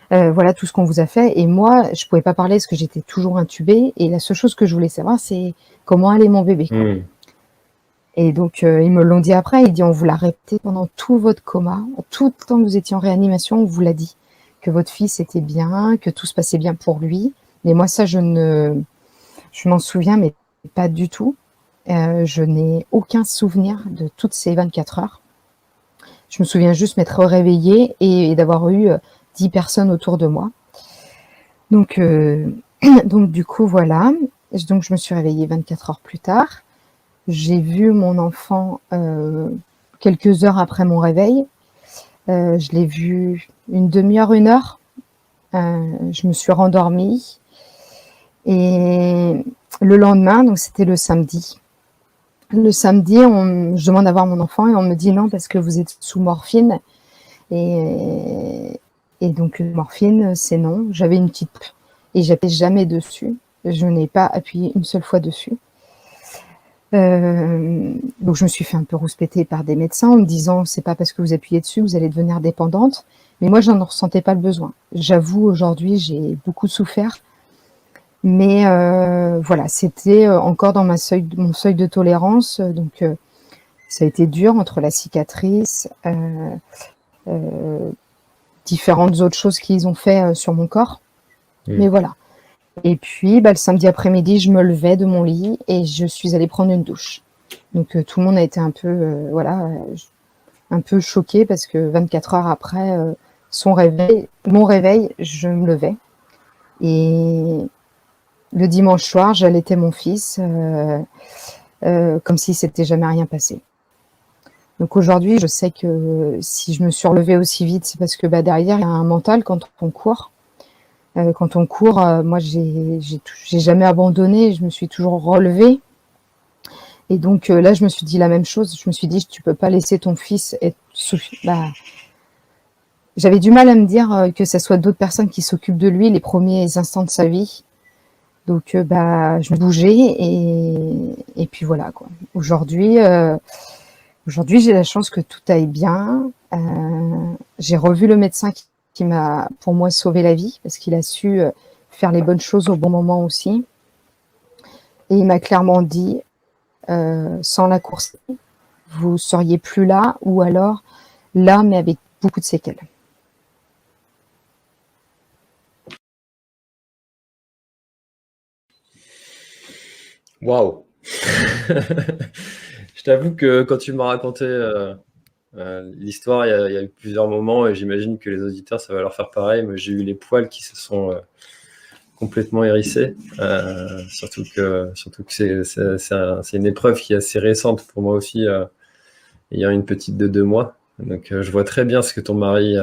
voilà tout ce qu'on vous a fait. Et moi, je pouvais pas parler parce que j'étais toujours intubée. Et la seule chose que je voulais savoir, c'est comment allait mon bébé, quoi. Et donc, ils me l'ont dit après. Ils disent, on vous l'a répété pendant tout votre coma, tout le temps que vous étiez en réanimation, on vous l'a dit que votre fils était bien, que tout se passait bien pour lui. Mais moi, ça, je m'en souviens, mais pas du tout. Je n'ai aucun souvenir de toutes ces 24 heures. Je me souviens juste m'être réveillée et d'avoir eu 10 personnes autour de moi. Donc, donc du coup, voilà. Donc, je me suis réveillée 24 heures plus tard. J'ai vu mon enfant quelques heures après mon réveil. Je l'ai vu une demi-heure, 1 heure. Je me suis rendormie. Et le lendemain, donc c'était le samedi. Le samedi, je demande à voir mon enfant et on me dit non parce que vous êtes sous morphine. Et donc morphine, c'est non. J'avais une petite et j'appuie jamais dessus. Je n'ai pas appuyé une seule fois dessus. Donc je me suis fait un peu rouspéter par des médecins en me disant c'est pas parce que vous appuyez dessus que vous allez devenir dépendante. Mais moi, j'en ressentais pas le besoin. J'avoue, aujourd'hui, j'ai beaucoup souffert. Mais voilà, c'était encore dans mon seuil de tolérance. Donc, ça a été dur entre la cicatrice, différentes autres choses qu'ils ont fait sur mon corps. Mais voilà. Et puis, le samedi après-midi, je me levais de mon lit et je suis allée prendre une douche. Donc, tout le monde a été un peu, un peu choqué parce que 24 heures après mon réveil, je me levais. Et le dimanche soir, j'allaitais mon fils comme si s'était jamais rien passé. Donc aujourd'hui, je sais que si je me suis relevée aussi vite, c'est parce que derrière, il y a un mental quand on court. Moi, j'ai jamais abandonné, je me suis toujours relevée. Et donc là, je me suis dit la même chose. Je me suis dit, tu peux pas laisser ton fils être j'avais du mal à me dire que ce soit d'autres personnes qui s'occupent de lui les premiers instants de sa vie. Donc, je me bougeais et puis voilà, quoi. Aujourd'hui, j'ai la chance que tout aille bien. J'ai revu le médecin qui m'a, pour moi, sauvé la vie parce qu'il a su faire les bonnes choses au bon moment aussi. Et il m'a clairement dit, sans la course, vous seriez plus là ou alors là, mais avec beaucoup de séquelles. Waouh! Je t'avoue que quand tu m'as raconté l'histoire, il y a eu plusieurs moments et j'imagine que les auditeurs, ça va leur faire pareil. Mais j'ai eu les poils qui se sont complètement hérissés. Surtout que c'est une épreuve qui est assez récente pour moi aussi, ayant une petite de 2 mois. Donc je vois très bien ce que ton mari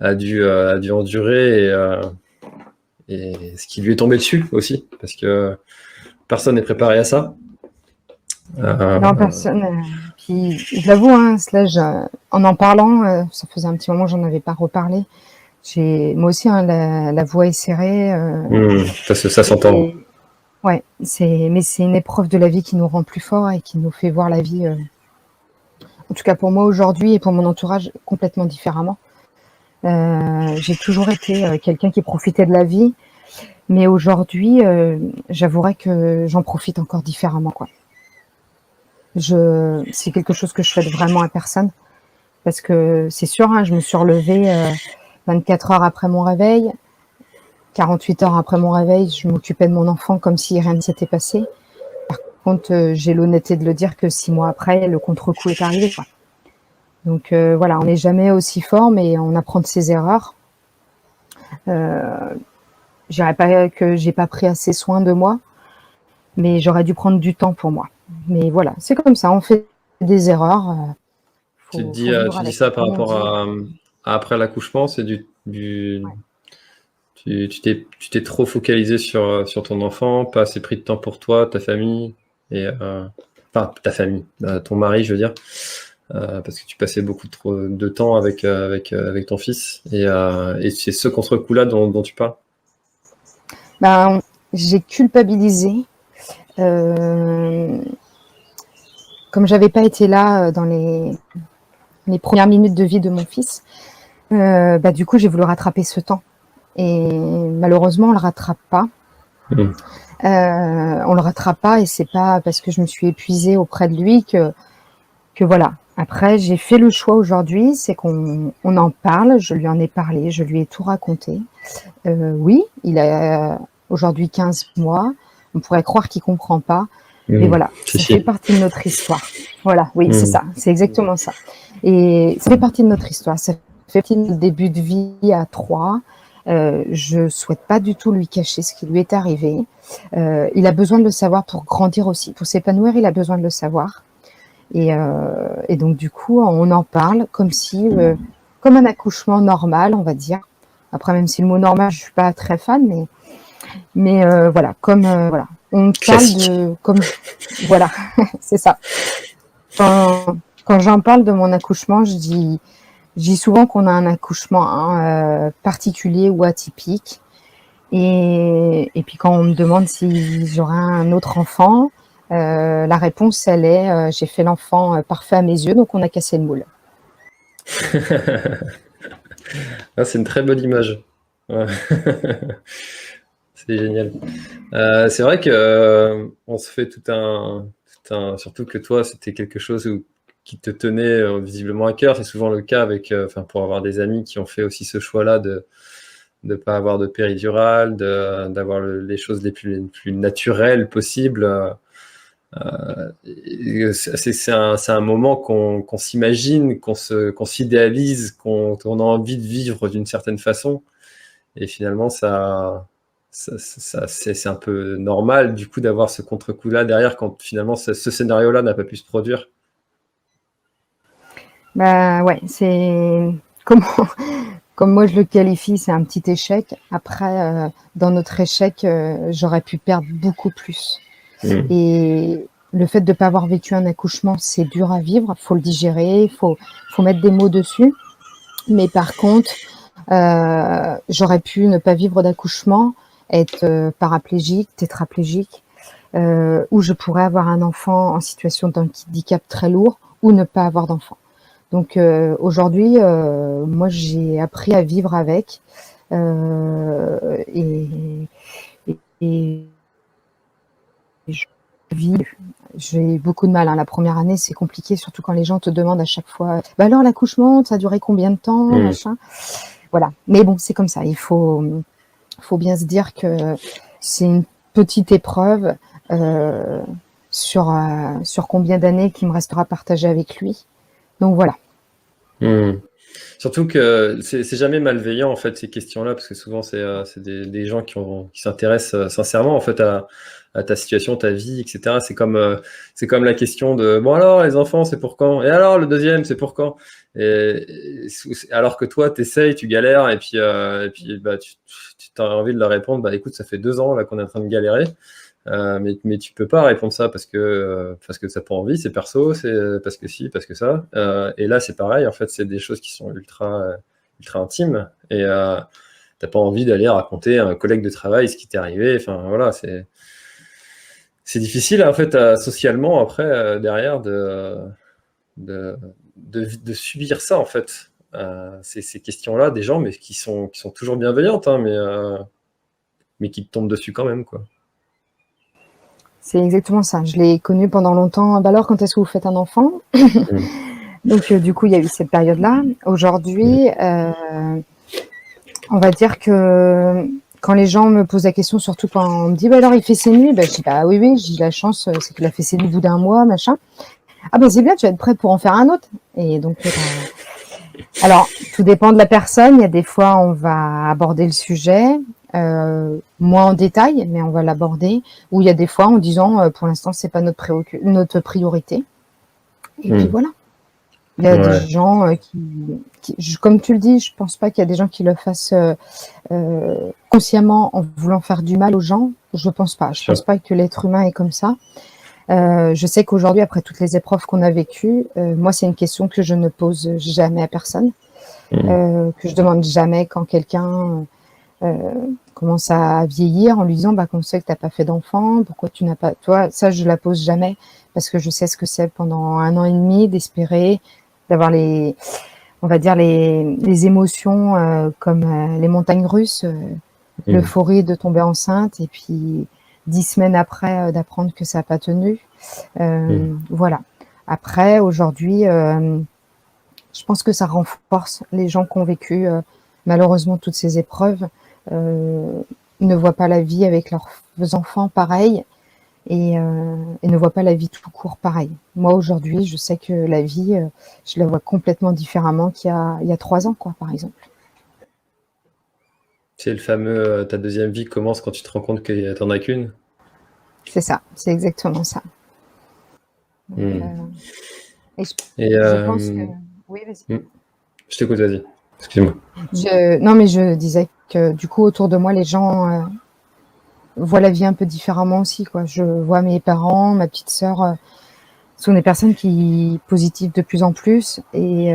a dû endurer et ce qui lui est tombé dessus aussi, parce que personne n'est préparé à ça. Non, personne. Puis, je l'avoue, hein, en parlant, ça faisait un petit moment que j'en avais pas reparlé. Moi aussi, hein, la voix est serrée. Ça s'entend. Ouais, mais c'est une épreuve de la vie qui nous rend plus forts et qui nous fait voir la vie, en tout cas pour moi aujourd'hui et pour mon entourage, complètement différemment. J'ai toujours été quelqu'un qui profitait de la vie, mais aujourd'hui, j'avouerais que j'en profite encore différemment, quoi. C'est quelque chose que je souhaite vraiment à personne parce que c'est sûr, hein, je me suis relevée 24 heures après mon réveil, 48 heures après mon réveil, je m'occupais de mon enfant comme si rien ne s'était passé. Par contre, j'ai l'honnêteté de le dire que 6 mois après, le contre-coup est arrivé, quoi. Donc voilà, on n'est jamais aussi fort, mais on apprend de ses erreurs. Je dirais pas que j'ai pas pris assez soin de moi, mais j'aurais dû prendre du temps pour moi. Mais voilà, c'est comme ça, on fait des erreurs. Tu dis ça par rapport à après l'accouchement, c'est tu t'es trop focalisé sur ton enfant, pas assez pris de temps pour toi, ta famille, et enfin ta famille, ton mari, je veux dire, parce que tu passais beaucoup trop de temps avec ton fils, et c'est ce contre-coup-là dont tu parles. J'ai culpabilisé. Quand comme j'avais pas été là dans les premières minutes de vie de mon fils, du coup, j'ai voulu rattraper ce temps. Et malheureusement, on le rattrape pas. Mm. On le rattrape pas, et c'est pas parce que je me suis épuisée auprès de lui que voilà. Après, j'ai fait le choix aujourd'hui, c'est qu'on en parle. Je lui en ai parlé, je lui ai tout raconté. Oui, il a aujourd'hui 15 mois. On pourrait croire qu'il comprend pas. Mais voilà, ça fait partie de notre histoire. Voilà, oui, c'est ça, c'est exactement ça. Et ça fait partie de notre histoire. Ça fait partie de notre début de vie à 3. Je souhaite pas du tout lui cacher ce qui lui est arrivé. Il a besoin de le savoir pour grandir aussi, pour s'épanouir. Il a besoin de le savoir. Et donc du coup, on en parle comme si, comme un accouchement normal, on va dire. Après, même si le mot normal, je suis pas très fan, mais voilà, comme voilà, on parle de comme voilà, c'est ça. Quand j'en parle de mon accouchement, je dis souvent qu'on a un accouchement particulier ou atypique. Et puis quand on me demande si j'aurai un autre enfant, la réponse, elle est j'ai fait l'enfant parfait à mes yeux, donc on a cassé le moule. Ah, c'est une très bonne image. Ouais. C'est génial. C'est vrai que on se fait tout un, surtout que toi, c'était quelque chose qui te tenait visiblement à cœur. C'est souvent le cas avec, pour avoir des amis qui ont fait aussi ce choix-là de ne pas avoir de péridurale, d'avoir les choses les plus naturelles possibles. C'est un moment qu'on s'imagine, qu'on s'idéalise, qu'on a envie de vivre d'une certaine façon. Et finalement, c'est un peu normal du coup d'avoir ce contre-coup-là derrière quand finalement ce scénario-là n'a pas pu se produire. Bah ouais, c'est comme moi je le qualifie, c'est un petit échec. Après, dans notre échec, j'aurais pu perdre beaucoup plus. Et le fait de ne pas avoir vécu un accouchement, c'est dur à vivre. Faut le digérer, faut mettre des mots dessus. Mais par contre, j'aurais pu ne pas vivre d'accouchement, être paraplégique, tétraplégique, ou je pourrais avoir un enfant en situation d'handicap très lourd, ou ne pas avoir d'enfant. Donc aujourd'hui, moi j'ai appris à vivre avec, et j'ai beaucoup de mal. La première année, c'est compliqué, surtout quand les gens te demandent à chaque fois « alors l'accouchement, ça a duré combien de temps ?» machin. Voilà. Mais bon, c'est comme ça. Il faut bien se dire que c'est une petite épreuve sur combien d'années qu'il me restera partagé avec lui. Donc voilà. Surtout que c'est jamais malveillant en fait ces questions-là, parce que souvent c'est des gens qui s'intéressent sincèrement en fait à ta situation, ta vie, etc. C'est comme la question de bon alors les enfants c'est pour quand? Et alors le deuxième c'est pour quand? Alors que toi t'essayes, tu galères et puis tu as envie de leur répondre bah écoute ça fait 2 ans là qu'on est en train de galérer. Mais tu peux pas répondre ça parce que t'as pas envie, c'est perso, c'est parce que si, parce que ça. Et là, c'est pareil, en fait, c'est des choses qui sont ultra intimes. Et t'as pas envie d'aller raconter à un collègue de travail ce qui t'est arrivé. Enfin, voilà, c'est difficile, en fait, socialement, après, derrière, de subir ça, en fait. Ces questions-là, des gens, mais qui sont toujours bienveillantes, hein, mais qui te tombent dessus quand même, quoi. C'est exactement ça. Je l'ai connu pendant longtemps. Bah alors, quand est-ce que vous faites un enfant? Donc, du coup, il y a eu cette période-là. Aujourd'hui, on va dire que quand les gens me posent la question, surtout quand on me dit bah alors il fait ses nuits, je dis bah oui, j'ai la chance, c'est qu'il a fait ses nuits au bout d'un mois, machin. Ah ben c'est bien, tu vas être prêt pour en faire un autre. Et donc, alors tout dépend de la personne. Il y a des fois on va aborder le sujet. Moins en détail, mais on va l'aborder. Ou il y a des fois en disant pour l'instant c'est pas notre priorité. Et puis voilà. Il y a des gens qui, comme tu le dis, je pense pas qu'il y a des gens qui le fassent consciemment en voulant faire du mal aux gens. Je pense pas. Je pense pas que l'être humain est comme ça. Je sais qu'aujourd'hui, après toutes les épreuves qu'on a vécues, moi c'est une question que je ne pose jamais à personne, que je demande jamais quand quelqu'un commence à vieillir en lui disant comment c'est que tu n'as pas fait d'enfant, pourquoi tu n'as pas. Toi, ça, je la pose jamais parce que je sais ce que c'est pendant 1 an et demi d'espérer, d'avoir on va dire les émotions comme les montagnes russes, l'euphorie de tomber enceinte et puis 10 semaines après d'apprendre que ça n'a pas tenu. Voilà. Après, aujourd'hui, je pense que ça renforce les gens qui ont vécu malheureusement toutes ces épreuves, ne voient pas la vie avec leurs enfants pareil et ne voient pas la vie tout court pareil. Moi, aujourd'hui, je sais que la vie, je la vois complètement différemment qu'il y a 3 ans, quoi, par exemple. C'est le fameux ta deuxième vie commence quand tu te rends compte que t'en as qu'une. C'est ça, c'est exactement ça. Donc, et je pense que... Oui, vas-y. Je t'écoute, vas-y. Excuse-moi. Non, mais je disais que du coup, autour de moi, les gens voient la vie un peu différemment aussi, quoi. Je vois mes parents, ma petite sœur, sont des personnes qui positives de plus en plus. Et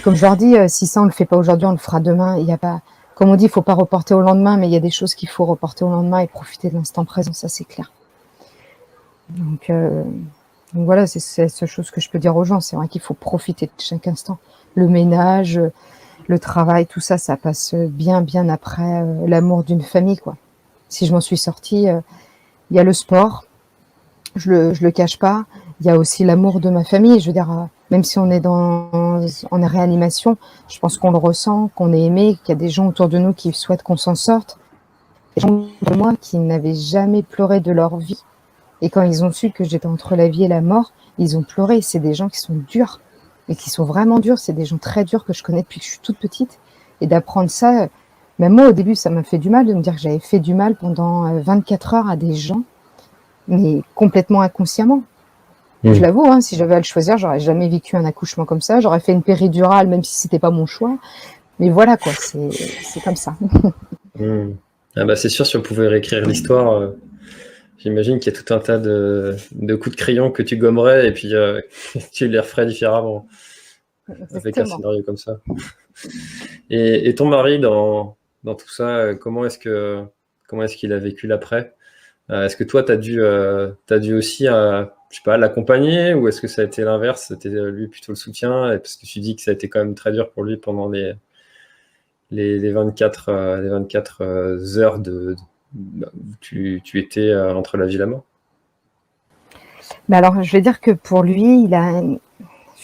comme je leur dis, si ça, on le fait pas aujourd'hui, on le fera demain. Il y a pas, comme on dit, il faut pas reporter au lendemain, mais il y a des choses qu'il faut reporter au lendemain et profiter de l'instant présent, ça c'est clair. Donc voilà, c'est la seule chose que je peux dire aux gens. C'est vrai qu'il faut profiter de chaque instant. Le ménage, le travail, tout ça, ça passe bien après l'amour d'une famille, quoi. Si je m'en suis sortie, il y a le sport, je le cache pas. Il y a aussi l'amour de ma famille. Je veux dire, même si on est en réanimation, je pense qu'on le ressent, qu'on est aimé, qu'il y a des gens autour de nous qui souhaitent qu'on s'en sorte. Des gens de moi qui n'avaient jamais pleuré de leur vie. Et quand ils ont su que j'étais entre la vie et la mort, ils ont pleuré. C'est des gens qui sont durs, et qui sont vraiment durs. C'est des gens très durs que je connais depuis que je suis toute petite. Et d'apprendre ça, même moi au début, ça m'a fait du mal de me dire que j'avais fait du mal pendant 24 heures à des gens, mais complètement inconsciemment. Je l'avoue, hein, si j'avais à le choisir, j'aurais jamais vécu un accouchement comme ça. J'aurais fait une péridurale, même si c'était pas mon choix. Mais voilà, quoi, c'est comme ça. Ah bah c'est sûr, si on pouvait réécrire l'histoire, j'imagine qu'il y a tout un tas de coups de crayon que tu gommerais et puis tu les referais différemment. Exactement. Avec un scénario comme ça. Et ton mari, dans tout ça, comment est-ce qu'il a vécu l'après? Est-ce que toi, tu as dû aussi, je sais pas, l'accompagner, ou est-ce que ça a été l'inverse? C'était lui plutôt le soutien? Parce que tu dis que ça a été quand même très dur pour lui pendant les 24 heures où tu étais entre la vie et la mort. Mais alors, je vais dire que pour lui, je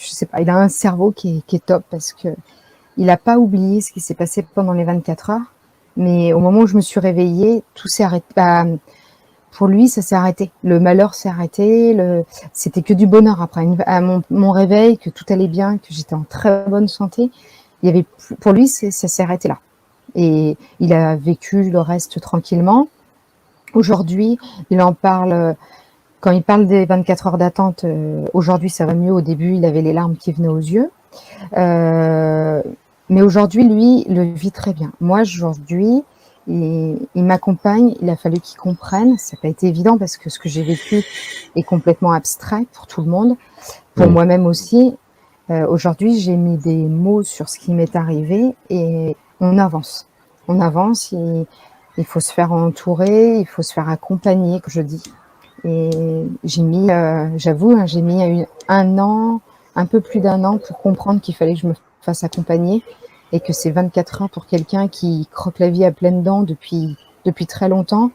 sais pas, il a un cerveau qui est top parce que il n'a pas oublié ce qui s'est passé pendant les 24 heures. Mais au moment où je me suis réveillée, tout s'est arrêté. Pour lui, ça s'est arrêté. Le malheur s'est arrêté. C'était que du bonheur après. À mon réveil, que tout allait bien, que j'étais en très bonne santé. Pour lui, ça s'est arrêté là. Et il a vécu le reste tranquillement. Aujourd'hui, il en parle. Quand il parle des 24 heures d'attente, aujourd'hui, ça va mieux. Au début, il avait les larmes qui venaient aux yeux. Mais aujourd'hui, lui, le vit très bien. Moi, aujourd'hui, il m'accompagne. Il a fallu qu'il comprenne. Ça n'a pas été évident parce que ce que j'ai vécu est complètement abstrait pour tout le monde, pour moi-même aussi. Aujourd'hui, j'ai mis des mots sur ce qui m'est arrivé et on avance. On avance. Il faut se faire entourer, il faut se faire accompagner, que je dis. Et j'ai mis, j'avoue, hein, j'ai mis un an, un peu plus d'1 an pour comprendre qu'il fallait que je me fasse accompagner et que ces 24 heures pour quelqu'un qui croque la vie à pleines dents depuis très longtemps,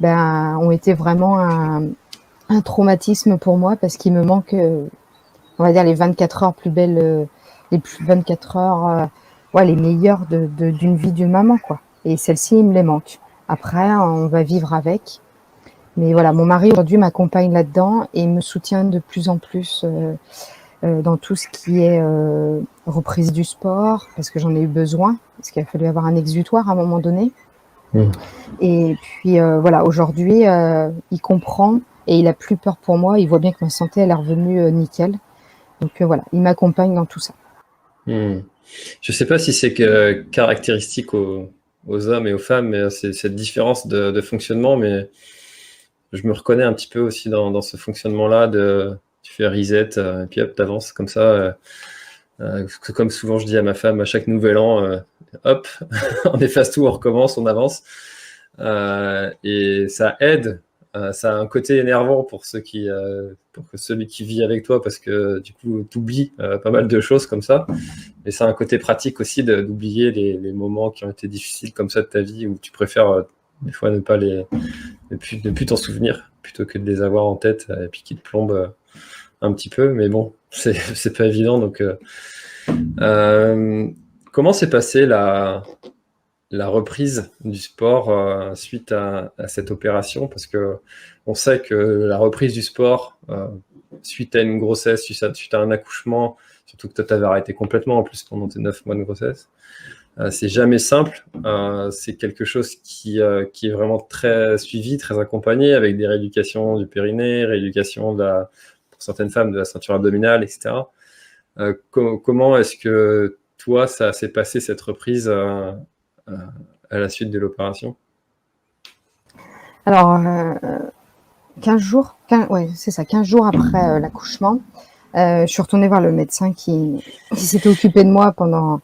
ont été vraiment un traumatisme pour moi parce qu'il me manque, on va dire, les 24 heures plus belles, les 24 heures, les meilleures d'une vie d'une maman, quoi. Et celle-ci, il me les manque. Après, on va vivre avec. Mais voilà, mon mari aujourd'hui m'accompagne là-dedans et me soutient de plus en plus dans tout ce qui est reprise du sport, parce que j'en ai eu besoin, parce qu'il a fallu avoir un exutoire à un moment donné. Et puis voilà, aujourd'hui, il comprend et il a plus peur pour moi. Il voit bien que ma santé, elle est revenue nickel. Donc voilà, il m'accompagne dans tout ça. Je sais pas si c'est caractéristique aux hommes et aux femmes, mais c'est cette différence de fonctionnement, mais je me reconnais un petit peu aussi dans ce fonctionnement-là tu fais reset, et puis hop, t'avances comme ça. Comme souvent je dis à ma femme, à chaque nouvel an, hop, on efface tout, on recommence, on avance. Et ça aide. Ça a un côté énervant pour celui qui vit avec toi, parce que du coup, tu oublies pas mal de choses comme ça. Et ça a un côté pratique aussi d'oublier les moments qui ont été difficiles comme ça de ta vie, où tu préfères des fois ne plus t'en souvenir, plutôt que de les avoir en tête et puis qui te plombent un petit peu. Mais bon, c'est pas évident. Donc, comment s'est passée la reprise du sport suite à cette opération? Parce que on sait que la reprise du sport suite à une grossesse, suite à un accouchement, surtout que toi t'avais arrêté complètement en plus pendant tes 9 mois de grossesse, c'est jamais simple. C'est quelque chose qui est vraiment très suivi, très accompagné, avec des rééducations du périnée, rééducation pour certaines femmes de la ceinture abdominale, etc. Comment est-ce que toi, ça s'est passé cette reprise à la suite de l'opération? Alors, 15 jours, ouais, c'est ça, 15 jours après l'accouchement, je suis retournée voir le médecin qui s'était occupé de moi pendant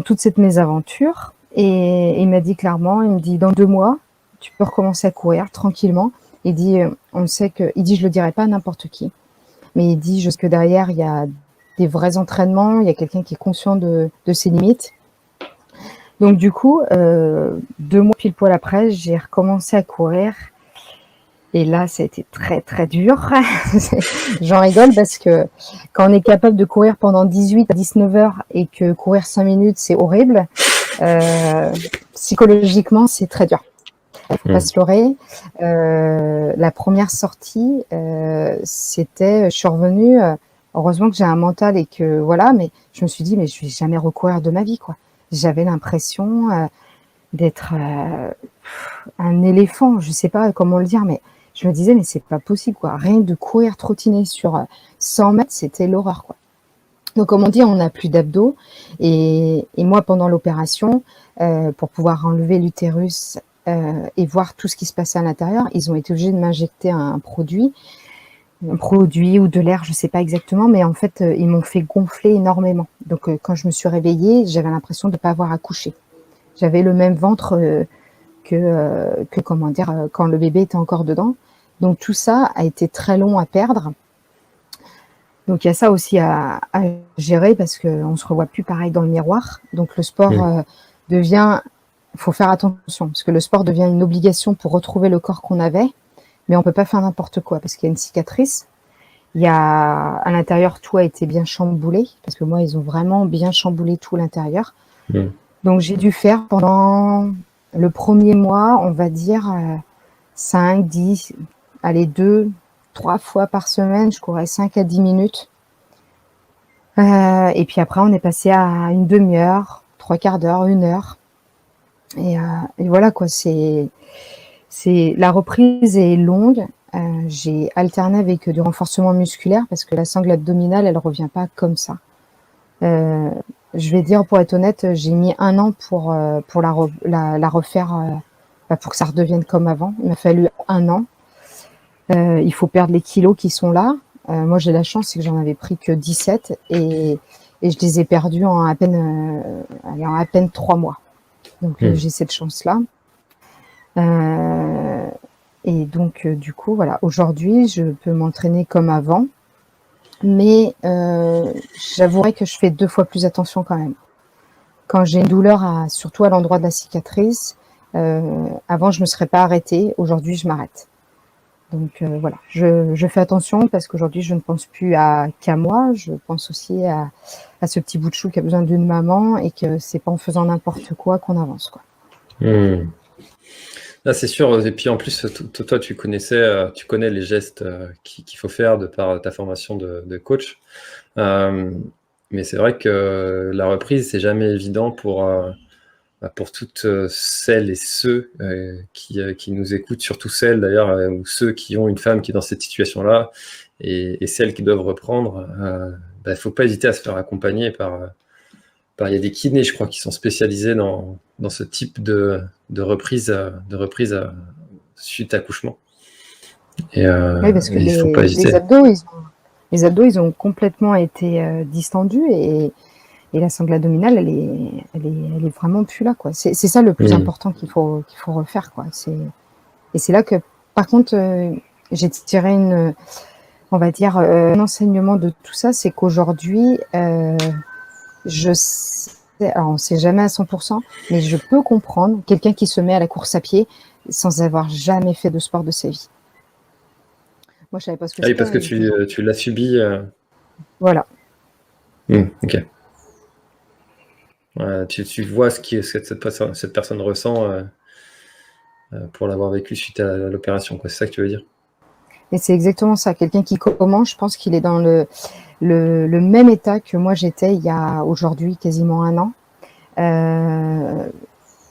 toute cette mésaventure. Et il m'a dit clairement, il me dit, dans 2 mois, tu peux recommencer à courir tranquillement. Il dit, il dit, je le dirai pas à n'importe qui. Mais il dit, je sais que derrière, il y a des vrais entraînements, il y a quelqu'un qui est conscient de ses limites. Donc du coup, 2 mois pile poil après, j'ai recommencé à courir. Et là, ça a été très très dur. J'en rigole parce que quand on est capable de courir pendant 18 à 19 heures et que courir 5 minutes, c'est horrible, psychologiquement, c'est très dur. Faut pas se leurrer. La première sortie, je suis revenue, heureusement que j'ai un mental et que voilà, mais je me suis dit, mais je vais jamais recourir de ma vie, quoi. J'avais l'impression d'être un éléphant, je sais pas comment le dire, mais je me disais, mais c'est pas possible, quoi. Rien de courir, trottiner sur 100 mètres, c'était l'horreur, quoi. Donc, comme on dit, on n'a plus d'abdos. Et moi, pendant l'opération, pour pouvoir enlever l'utérus et voir tout ce qui se passait à l'intérieur, ils ont été obligés de m'injecter un produit ou de l'air, je sais pas exactement, mais en fait, ils m'ont fait gonfler énormément. Donc, quand je me suis réveillée, j'avais l'impression de ne pas avoir accouché. J'avais le même ventre que comment dire, quand le bébé était encore dedans. Donc, tout ça a été très long à perdre. Donc, il y a ça aussi à gérer parce qu'on se revoit plus pareil dans le miroir. Donc, le sport faut faire attention parce que le sport devient une obligation pour retrouver le corps qu'on avait. Mais on peut pas faire n'importe quoi parce qu'il y a une cicatrice. Il y a à l'intérieur, tout a été bien chamboulé parce que moi, ils ont vraiment bien chamboulé tout l'intérieur. Donc j'ai dû faire pendant le premier mois, on va dire 5, 10, allez 2, 3 fois par semaine, je courais 5 à 10 minutes. Et puis après, on est passé à une demi-heure, 3/4 d'heure, 1 heure. Et voilà quoi, la reprise est longue. J'ai alterné avec du renforcement musculaire parce que la sangle abdominale, elle revient pas comme ça. Je vais dire, pour être honnête, j'ai mis 1 an pour la refaire, pour que ça redevienne comme avant. Il m'a fallu 1 an. Il faut perdre les kilos qui sont là. Moi, j'ai la chance, c'est que j'en avais pris que 17 et je les ai perdus en à peine 3 mois. Donc, j'ai cette chance-là. Et donc, du coup, voilà. Aujourd'hui, je peux m'entraîner comme avant, mais j'avouerai que je fais 2 fois plus attention quand même. Quand j'ai une douleur, surtout à l'endroit de la cicatrice, avant, je me serais pas arrêtée. Aujourd'hui, je m'arrête. Donc, voilà. Je fais attention parce qu'aujourd'hui, je ne pense plus qu'à moi. Je pense aussi à ce petit bout de chou qui a besoin d'une maman et que c'est pas en faisant n'importe quoi qu'on avance, quoi. Là, c'est sûr. Et puis en plus, toi, tu connais les gestes qu'il faut faire de par ta formation de coach. Mais c'est vrai que la reprise, c'est jamais évident pour toutes celles et ceux qui nous écoutent, surtout celles d'ailleurs, ou ceux qui ont une femme qui est dans cette situation-là, et celles qui doivent reprendre. Faut pas hésiter à se faire accompagner il y a des kinés, je crois, qui sont spécialisés dans ce type de reprise suite à accouchement. Et Oui, parce que il faut pas hésiter. les abdos, Les abdos, ils ont complètement été distendus et la sangle abdominale, elle est vraiment plus là, quoi. C'est ça le plus important qu'il faut refaire, quoi. Et c'est là que, par contre, j'ai tiré on va dire, un enseignement de tout ça, c'est qu'aujourd'hui, je sais, alors on sait jamais à 100%, mais je peux comprendre quelqu'un qui se met à la course à pied sans avoir jamais fait de sport de sa vie. Moi, je savais pas ce que Ah oui, c'était. parce que tu l'as subi. Voilà. Ok. Tu vois ce que cette personne ressent pour l'avoir vécu suite à l'opération, quoi. C'est ça que tu veux dire? Et c'est exactement ça. Quelqu'un qui commence, je pense qu'il est dans le même état que moi j'étais il y a aujourd'hui quasiment 1 an,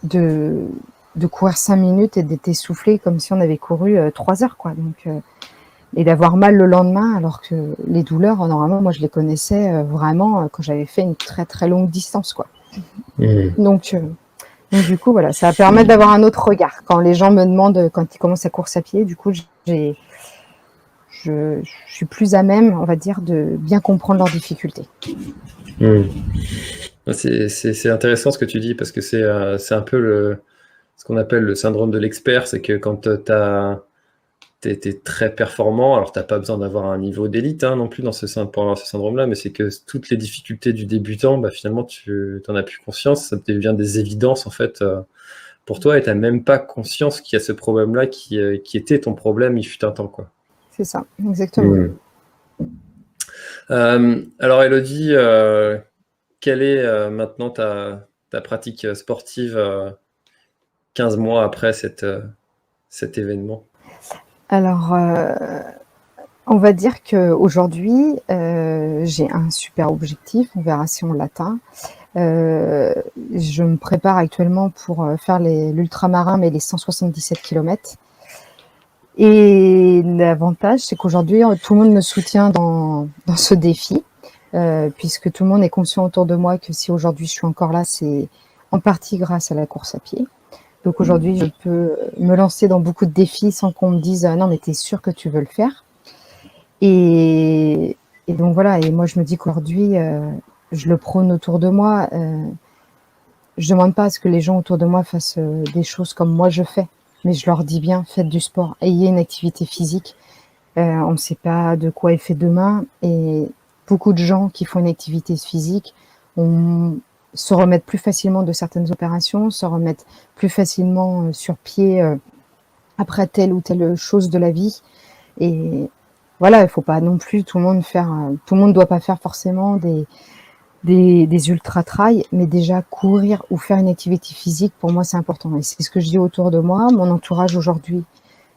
de courir 5 minutes et d'être essoufflé comme si on avait couru 3 heures, quoi. Donc, et d'avoir mal le lendemain, alors que les douleurs, normalement, moi je les connaissais vraiment quand j'avais fait une très très longue distance, quoi. Donc du coup, voilà, ça va permettre d'avoir un autre regard. Quand les gens me demandent, quand ils commencent à course à pied, du coup, je suis plus à même, on va dire, de bien comprendre leurs difficultés. C'est intéressant ce que tu dis, parce que c'est un peu ce qu'on appelle le syndrome de l'expert. C'est que quand t'es très performant, alors t'as pas besoin d'avoir un niveau d'élite non plus pour avoir ce syndrome-là, mais c'est que toutes les difficultés du débutant, finalement, tu t'en as plus conscience, ça devient des évidences en fait pour toi, et t'as même pas conscience qu'il y a ce problème-là qui était ton problème il fut un temps, quoi. C'est ça, exactement. Alors Elodie, quelle est maintenant ta pratique sportive 15 mois après cet événement? Alors, on va dire qu'aujourd'hui, j'ai un super objectif, on verra si on l'atteint. Je me prépare actuellement pour faire l'ultramarin, mais les 177 km. Et l'avantage, c'est qu'aujourd'hui, tout le monde me soutient dans ce défi, puisque tout le monde est conscient autour de moi que si aujourd'hui je suis encore là, c'est en partie grâce à la course à pied. Donc aujourd'hui, je peux me lancer dans beaucoup de défis sans qu'on me dise non, mais t'es sûr que tu veux le faire. Et donc voilà, et moi je me dis qu'aujourd'hui, je le prône autour de moi. Je demande pas à ce que les gens autour de moi fassent des choses comme moi je fais, mais je leur dis bien, faites du sport, ayez une activité physique. On ne sait pas de quoi est fait demain, et beaucoup de gens qui font une activité physique se remettent plus facilement de certaines opérations, se remettent plus facilement sur pied après telle ou telle chose de la vie. Et voilà, il faut pas non plus tout le monde doit pas faire forcément des ultra trails, mais déjà courir ou faire une activité physique, pour moi c'est important. Et c'est ce que je dis autour de moi. Mon entourage aujourd'hui,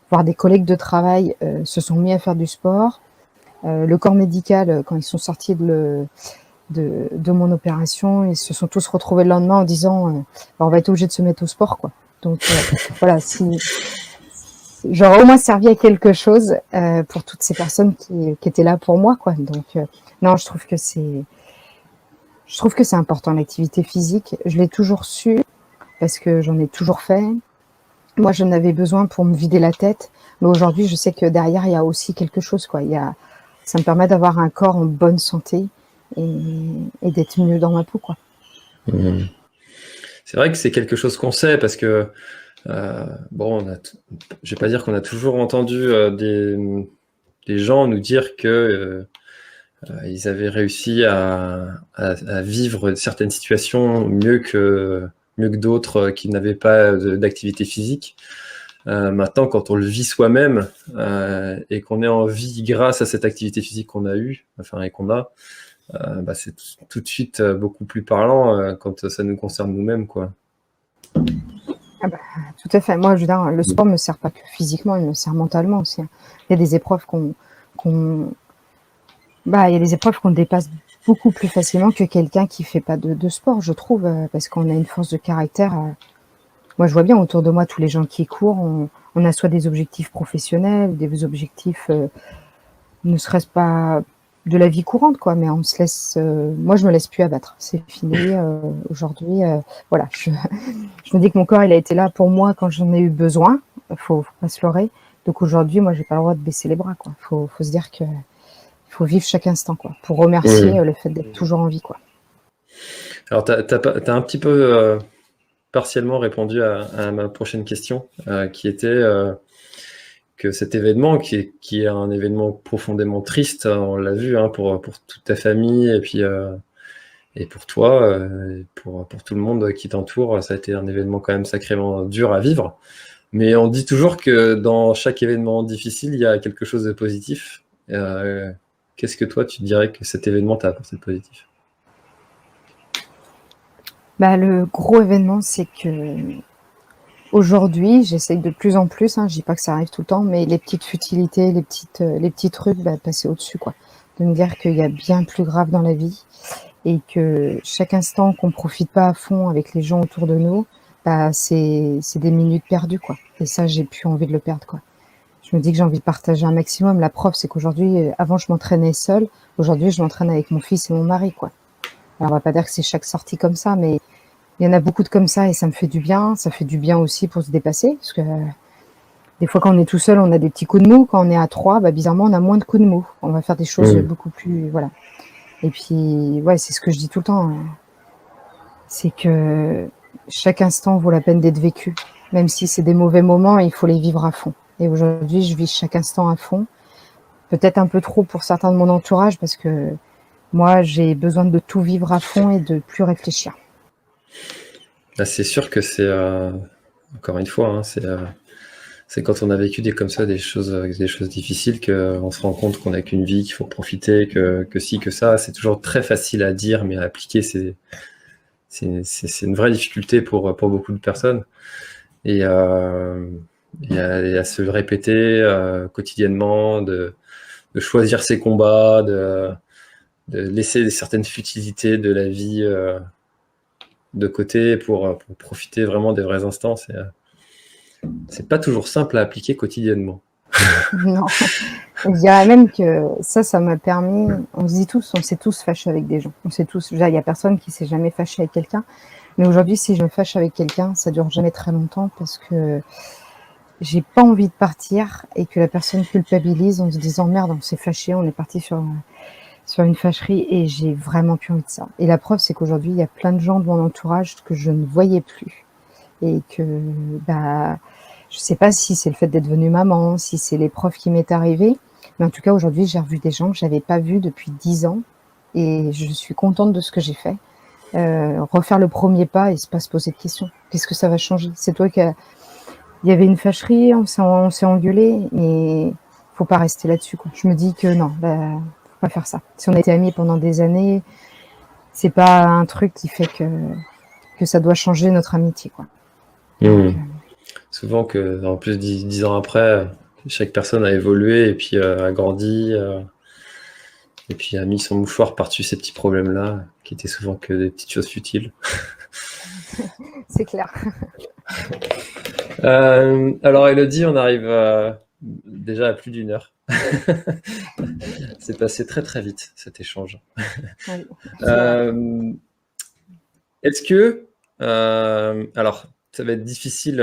voire des collègues de travail, se sont mis à faire du sport. Le corps médical, quand ils sont sortis de mon opération, ils se sont tous retrouvés le lendemain en disant on va être obligé de se mettre au sport, quoi. Donc voilà, si j'aurais au moins servi à quelque chose pour toutes ces personnes qui étaient là pour moi, quoi. Donc non, je trouve que c'est important, l'activité physique. Je l'ai toujours su parce que j'en ai toujours fait. Moi, j'en avais besoin pour me vider la tête, mais aujourd'hui, je sais que derrière, il y a aussi quelque chose, quoi. Ça me permet d'avoir un corps en bonne santé et d'être mieux dans ma peau, quoi. C'est vrai que c'est quelque chose qu'on sait, parce que je vais pas dire qu'on a toujours entendu des gens nous dire que ils avaient réussi à vivre certaines situations mieux que d'autres qui n'avaient pas d'activité physique. Maintenant, quand on le vit soi-même et qu'on est en vie grâce à cette activité physique qu'on a eue, et qu'on a, c'est tout de suite beaucoup plus parlant quand ça nous concerne nous-mêmes, quoi. Tout à fait. Moi, je veux dire, le sport ne me sert pas que physiquement, il me sert mentalement aussi. Il y a des épreuves qu'on dépasse beaucoup plus facilement que quelqu'un qui fait pas de sport, je trouve, parce qu'on a une force de caractère. Moi, je vois bien autour de moi tous les gens qui courent, on a soit des objectifs professionnels, des objectifs, ne serait-ce pas de la vie courante, quoi, mais on se laisse. Moi, je me laisse plus abattre. C'est fini aujourd'hui. Voilà, je me dis que mon corps, il a été là pour moi quand j'en ai eu besoin. Faut pas se leurrer. Donc aujourd'hui, moi, j'ai pas le droit de baisser les bras, quoi. Faut se dire que Il faut vivre chaque instant, quoi, pour remercier Oui. le fait d'être toujours en vie, quoi. Alors, tu as un petit peu partiellement répondu à ma prochaine question, qui était que cet événement, qui est un événement profondément triste, on l'a vu, hein, pour toute ta famille et pour toi, et pour tout le monde qui t'entoure, ça a été un événement quand même sacrément dur à vivre. Mais on dit toujours que dans chaque événement difficile, il y a quelque chose de positif. Qu'est-ce que toi, tu dirais que cet événement t'a apporté de positif? Bah, le gros événement, c'est que aujourd'hui, j'essaye de plus en plus, hein, je dis pas que ça arrive tout le temps, mais les petites futilités, les petits trucs, bah, de passer au-dessus, quoi. De me dire qu'il y a bien plus grave dans la vie et que chaque instant qu'on profite pas à fond avec les gens autour de nous, bah, c'est des minutes perdues, quoi. Et ça, j'ai plus envie de le perdre, quoi. Je me dis que j'ai envie de partager un maximum. La preuve, c'est qu'aujourd'hui, avant, je m'entraînais seule. Aujourd'hui, je m'entraîne avec mon fils et mon mari, quoi. Alors, on va pas dire que c'est chaque sortie comme ça, mais il y en a beaucoup de comme ça et ça me fait du bien. Ça fait du bien aussi pour se dépasser, parce que des fois, quand on est tout seul, on a des petits coups de mou. Quand on est à trois, bah, bizarrement, on a moins de coups de mou. On va faire des choses beaucoup plus, voilà. Et puis, ouais, c'est ce que je dis tout le temps, hein. C'est que chaque instant vaut la peine d'être vécu. Même si c'est des mauvais moments, il faut les vivre à fond. Et aujourd'hui, je vis chaque instant à fond. Peut-être un peu trop pour certains de mon entourage, parce que moi, j'ai besoin de tout vivre à fond et de plus réfléchir. Là, c'est sûr que c'est, encore une fois, hein, c'est quand on a vécu des choses difficiles, qu'on se rend compte qu'on n'a qu'une vie, qu'il faut profiter, que ci, que ça. C'est toujours très facile à dire, mais à appliquer, c'est une vraie difficulté pour beaucoup de personnes. Et à se le répéter quotidiennement, de choisir ses combats, de laisser certaines futilités de la vie de côté pour profiter vraiment des vrais instants. C'est pas toujours simple à appliquer quotidiennement. Non, je dirais même que ça m'a permis. On se dit tous, on s'est tous fâchés avec des gens. On s'est tous. Déjà, il y a personne qui s'est jamais fâché avec quelqu'un. Mais aujourd'hui, si je me fâche avec quelqu'un, ça dure jamais très longtemps parce que j'ai pas envie de partir et que la personne culpabilise en se disant merde, on s'est fâché, on est parti sur une fâcherie et j'ai vraiment plus envie de ça. Et la preuve, c'est qu'aujourd'hui, il y a plein de gens de mon entourage que je ne voyais plus et que bah je sais pas si c'est le fait d'être devenue maman, si c'est l'épreuve qui m'est arrivée, mais en tout cas aujourd'hui, j'ai revu des gens que j'avais pas vus depuis 10 ans et je suis contente de ce que j'ai fait. Refaire le premier pas et pas se poser de questions. Qu'est-ce que ça va changer? C'est toi qui il y avait une fâcherie, on s'est engueulé, mais faut pas rester là-dessus, quoi. Je me dis que non, bah, faut pas faire ça. Si on a été amis pendant des années, c'est pas un truc qui fait que ça doit changer notre amitié, quoi. Donc, Souvent que, en plus, 10 ans après, chaque personne a évolué et puis a grandi et puis a mis son mouchoir par-dessus ces petits problèmes-là, qui étaient souvent que des petites choses futiles. c'est clair. Alors Elodie, on arrive déjà à plus d'1 heure. C'est passé très très vite cet échange. Oui. Est-ce que, alors ça va être difficile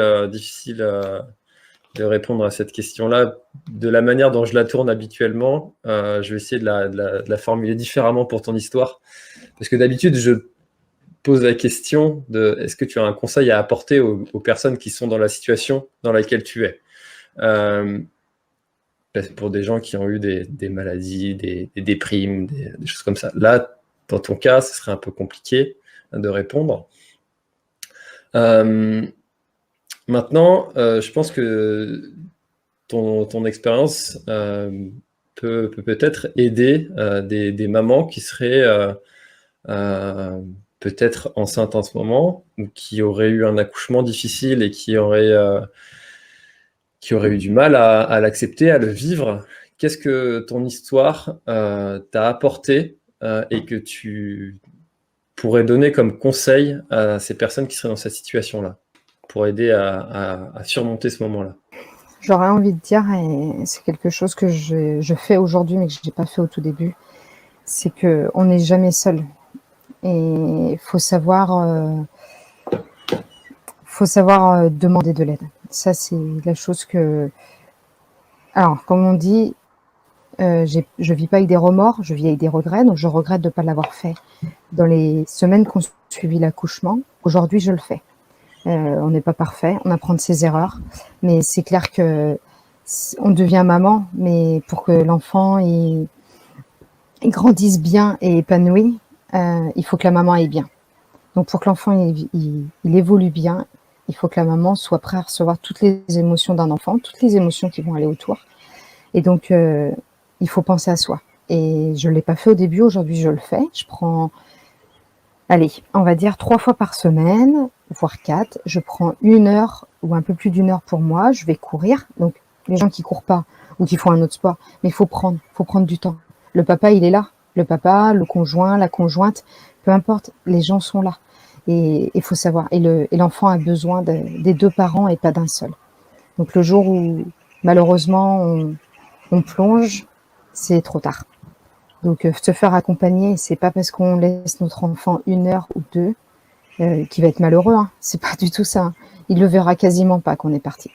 de répondre à cette question-là de la manière dont je la tourne habituellement. Je vais essayer de la formuler différemment pour ton histoire, parce que d'habitude je pose la question de est-ce que tu as un conseil à apporter aux personnes qui sont dans la situation dans laquelle tu es, pour des gens qui ont eu des maladies, des déprimes, des choses comme ça. Là, dans ton cas, ce serait un peu compliqué de répondre. Maintenant, je pense que ton expérience peut peut-être aider des mamans qui seraient peut-être enceintes en ce moment, ou qui auraient eu un accouchement difficile et qui auraient eu du mal à l'accepter, à le vivre. Qu'est-ce que ton histoire t'a apporté et que tu pourrais donner comme conseil à ces personnes qui seraient dans cette situation-là, pour aider à surmonter ce moment-là? J'aurais envie de dire, et c'est quelque chose que je fais aujourd'hui, mais que je n'ai pas fait au tout début, c'est qu'on n'est jamais seul. Et il faut savoir demander de l'aide. Ça, c'est la chose que... Alors, comme on dit, Je vis pas avec des remords, je vis avec des regrets, donc je regrette de ne pas l'avoir fait dans les semaines qui ont suivi l'accouchement. Aujourd'hui, je le fais. On n'est pas parfait, on apprend de ses erreurs, mais c'est clair que on devient maman, mais pour que l'enfant il grandisse bien et épanoui, il faut que la maman aille bien. Donc pour que l'enfant il évolue bien, il faut que la maman soit prête à recevoir toutes les émotions d'un enfant, toutes les émotions qui vont aller autour. Et donc il faut penser à soi. Et je ne l'ai pas fait au début, aujourd'hui je le fais. Je prends, allez, on va dire 3 fois par semaine, voire 4. Je prends 1 heure ou un peu plus d'1 heure pour moi, je vais courir. Donc les gens qui courent pas ou qui font un autre sport, mais il faut prendre du temps. Le papa, il est là. Le papa, le conjoint, la conjointe, peu importe, les gens sont là. Et il faut savoir. Et l'enfant a besoin des 2 parents et pas d'un seul. Donc le jour où malheureusement on plonge, c'est trop tard. Donc se faire accompagner, c'est pas parce qu'on laisse notre enfant 1 heure ou 2 qu'il va être malheureux. Hein. C'est pas du tout ça. Hein. Il le verra quasiment pas qu'on est parti.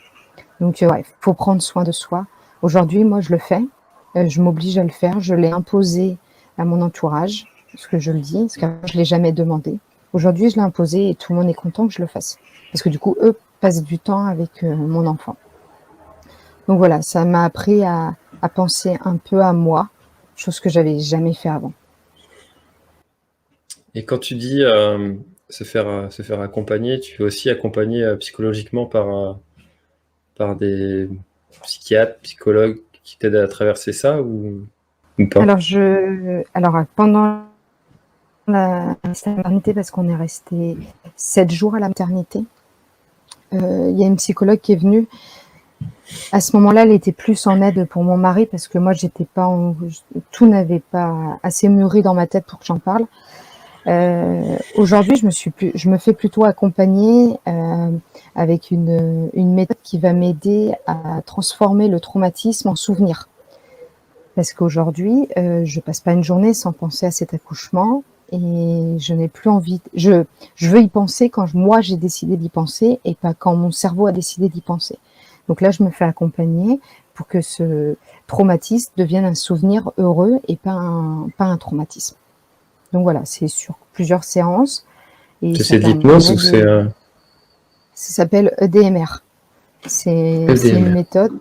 Donc ouais, faut prendre soin de soi. Aujourd'hui, moi je le fais. Je m'oblige à le faire. Je l'ai imposé à mon entourage, parce que je le dis, parce qu'avant je l'ai jamais demandé. Aujourd'hui, je l'ai imposé et tout le monde est content que je le fasse. Parce que du coup, eux passent du temps avec mon enfant. Donc voilà, ça m'a appris à penser un peu à moi, chose que j'avais jamais fait avant. Et quand tu dis se faire accompagner, tu es aussi accompagné psychologiquement par des psychiatres, psychologues qui t'aident à traverser ça ou pas? Alors pendant la maternité, parce qu'on est resté 7 jours à la maternité, il y a une psychologue qui est venue. À ce moment-là, elle était plus en aide pour mon mari parce que moi, tout n'avait pas assez mûri dans ma tête pour que j'en parle. Aujourd'hui, je me fais plutôt accompagner avec une méthode qui va m'aider à transformer le traumatisme en souvenir. Parce qu'aujourd'hui, je passe pas une journée sans penser à cet accouchement et je n'ai plus envie. Je veux y penser quand moi j'ai décidé d'y penser et pas quand mon cerveau a décidé d'y penser. Donc là, je me fais accompagner pour que ce traumatisme devienne un souvenir heureux et pas un traumatisme. Donc voilà, c'est sur plusieurs séances. Et c'est de l'hypnose ou c'est... Ça s'appelle EDMR. C'est une méthode.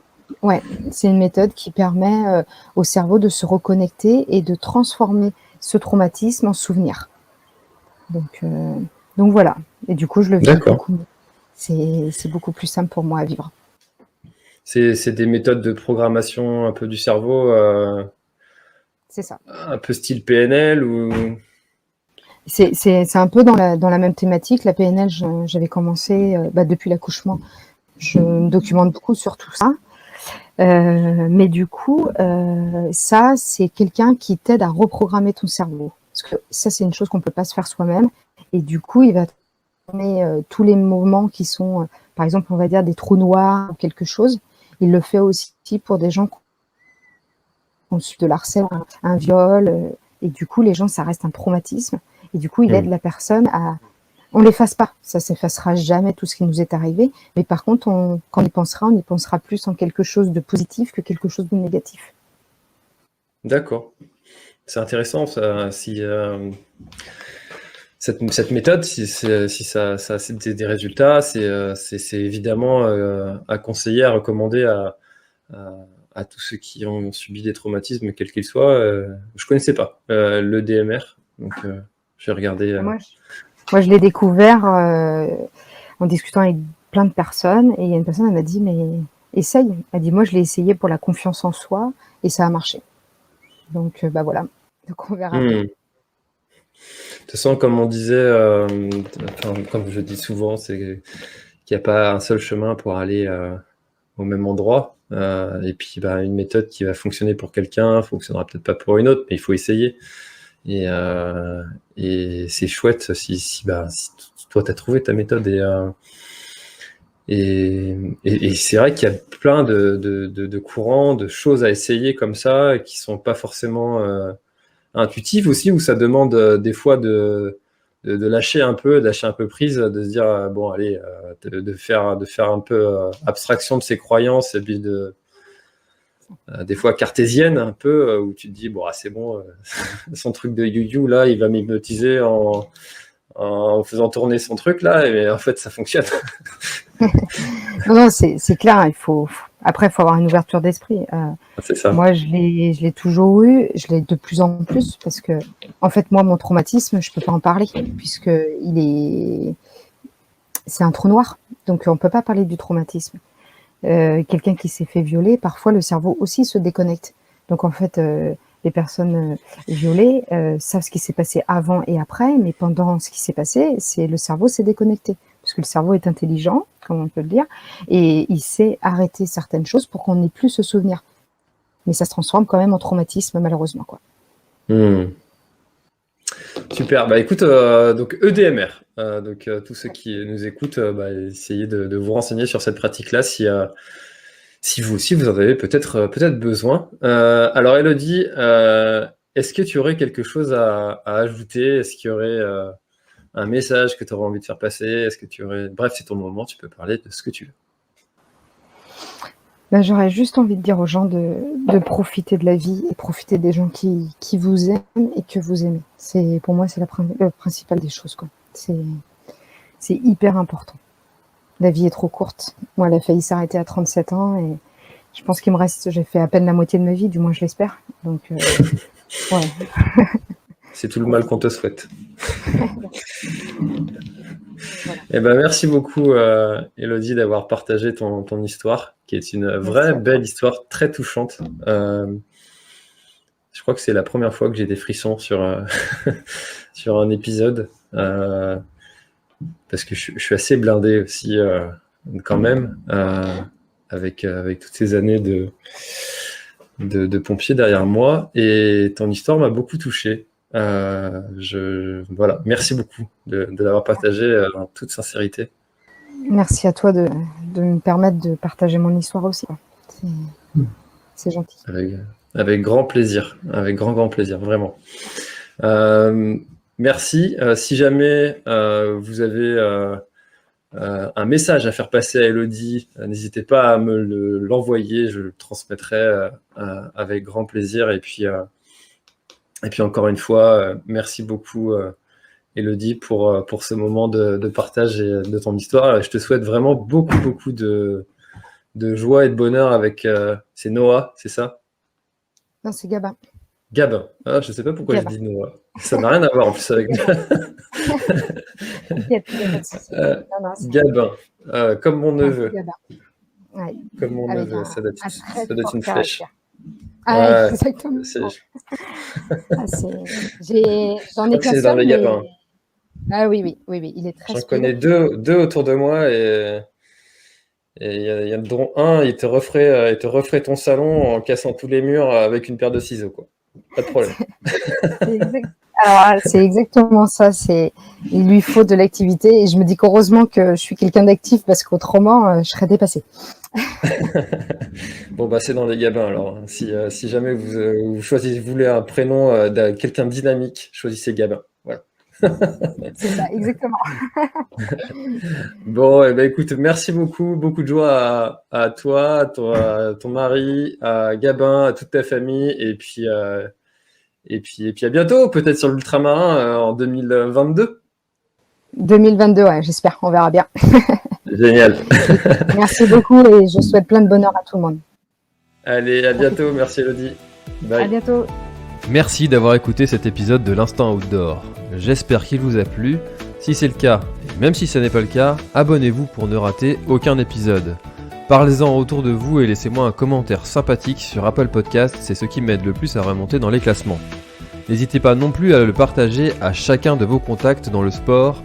Ouais, c'est une méthode qui permet au cerveau de se reconnecter et de transformer ce traumatisme en souvenir. Donc voilà. Et du coup, je le vis beaucoup mieux. C'est beaucoup plus simple pour moi à vivre. C'est des méthodes de programmation un peu du cerveau. C'est ça. Un peu style PNL ou... C'est un peu dans la même thématique. La PNL, j'avais commencé depuis l'accouchement. Je me documente beaucoup sur tout ça. Mais du coup, ça, c'est quelqu'un qui t'aide à reprogrammer ton cerveau. Parce que ça, c'est une chose qu'on ne peut pas se faire soi-même. Et du coup, il va te donner tous les moments qui sont, par exemple, on va dire des trous noirs ou quelque chose. Il le fait aussi pour des gens qui ont subi de l'harcèlement, un viol. Et du coup, les gens, ça reste un traumatisme. Et du coup, il aide la personne à... On l'efface pas, ça s'effacera jamais tout ce qui nous est arrivé, mais par contre, quand on y pensera plus en quelque chose de positif que quelque chose de négatif. D'accord. C'est intéressant, ça, si cette méthode, si ça a des résultats, c'est évidemment à conseiller, à recommander à tous ceux qui ont subi des traumatismes, quels qu'ils soient. Je connaissais pas le DMR, donc je vais regarder. Moi, je l'ai découvert en discutant avec plein de personnes, et il y a une personne, elle m'a dit, mais essaye. Elle dit, moi, je l'ai essayé pour la confiance en soi, et ça a marché. Donc, voilà. Donc, on verra. De toute façon, comme on disait, comme je dis souvent, c'est qu'il n'y a pas un seul chemin pour aller au même endroit. Et puis, une méthode qui va fonctionner pour quelqu'un fonctionnera peut-être pas pour une autre, mais il faut essayer. Et c'est chouette si toi, tu as trouvé ta méthode. Et c'est vrai qu'il y a plein de courants, de choses à essayer comme ça, qui sont pas forcément intuitives aussi, où ça demande des fois de lâcher un peu prise, de se dire, bon, allez, de faire un peu abstraction de ses croyances et puis des fois cartésienne un peu, où tu te dis, bon, c'est bon, son truc de you là, il va m'hypnotiser en faisant tourner son truc là, et en fait, ça fonctionne. Non, c'est clair, après, il faut avoir une ouverture d'esprit. C'est ça. Moi, je l'ai toujours eu, je l'ai de plus en plus, parce que, en fait, moi, mon traumatisme, je peux pas en parler, puisque c'est un trou noir, donc on peut pas parler du traumatisme. Quelqu'un qui s'est fait violer, parfois le cerveau aussi se déconnecte. Donc en fait, les personnes violées savent ce qui s'est passé avant et après, mais pendant ce qui s'est passé, le cerveau s'est déconnecté. Parce que le cerveau est intelligent, comme on peut le dire, et il sait arrêter certaines choses pour qu'on n'ait plus ce souvenir. Mais ça se transforme quand même en traumatisme, malheureusement, quoi. Super, bah écoute, donc EDMR, tous ceux qui nous écoutent, essayez de vous renseigner sur cette pratique-là si vous aussi vous en avez peut-être besoin. Alors Elodie, est-ce que tu aurais quelque chose à ajouter? Est-ce qu'il y aurait un message que tu aurais envie de faire passer? Est-ce que tu aurais... Bref, c'est ton moment, tu peux parler de ce que tu veux. Ben, j'aurais juste envie de dire aux gens de profiter de la vie et profiter des gens qui vous aiment et que vous aimez. Pour moi, c'est le principal des choses, quoi. C'est hyper important. La vie est trop courte. Moi, elle a failli s'arrêter à 37 ans et je pense j'ai fait à peine la moitié de ma vie, du moins je l'espère. Donc, ouais. C'est tout le mal qu'on te souhaite. Voilà. Eh ben, merci beaucoup, Elodie, d'avoir partagé ton histoire, qui est une vraie belle histoire, très touchante. Je crois que c'est la première fois que j'ai des frissons sur un épisode, parce que je suis assez blindé aussi, quand même, avec toutes ces années de pompier derrière moi. Et ton histoire m'a beaucoup touché. Voilà, merci beaucoup de l'avoir partagé en toute sincérité. Merci à toi de me permettre de partager mon histoire aussi. C'est gentil. Avec grand plaisir, avec grand plaisir, vraiment. Merci. Si jamais vous avez un message à faire passer à Elodie, n'hésitez pas à me l'envoyer, je le transmettrai avec grand plaisir. Et puis encore une fois, merci beaucoup Elodie pour ce moment de partage et de ton histoire. Je te souhaite vraiment beaucoup de joie et de bonheur avec... c'est Noah, c'est ça? Non, c'est Gabin. Gabin. Ah, je ne sais pas pourquoi Gabin. Je dis Noah. Ça n'a rien à voir en plus avec... Gabin, comme mon neveu. Ouais. Comme mon neveu, ça doit être une flèche. Ah, ouais, exactement. J'en ai qu'un seul, mais... Gabins. Ah oui, il est très... J'en connais deux autour de moi et il y a dont un, il te referait ton salon en cassant tous les murs avec une paire de ciseaux, quoi. Pas de problème. Alors, c'est exactement ça. Il lui faut de l'activité et je me dis qu'heureusement que je suis quelqu'un d'actif parce qu'autrement, je serais dépassée. Bon, bah, c'est dans les Gabins alors. Si jamais vous voulez un prénom de quelqu'un de dynamique, choisissez Gabin. Voilà. C'est ça, exactement. Bon, eh ben, écoute, merci beaucoup de joie à toi, à ton mari, à Gabin, à toute ta famille, et puis à bientôt, peut-être sur l'ultramarin en 2022. 2022, ouais, j'espère, on verra bien. Génial. Merci beaucoup et je souhaite plein de bonheur à tout le monde. Allez, à bientôt, merci Elodie. Bye. À bientôt. Merci d'avoir écouté cet épisode de l'Instant Outdoor. J'espère qu'il vous a plu. Si c'est le cas, et même si ce n'est pas le cas, abonnez-vous pour ne rater aucun épisode. Parlez-en autour de vous et laissez-moi un commentaire sympathique sur Apple Podcast, c'est ce qui m'aide le plus à remonter dans les classements. N'hésitez pas non plus à le partager à chacun de vos contacts dans le sport.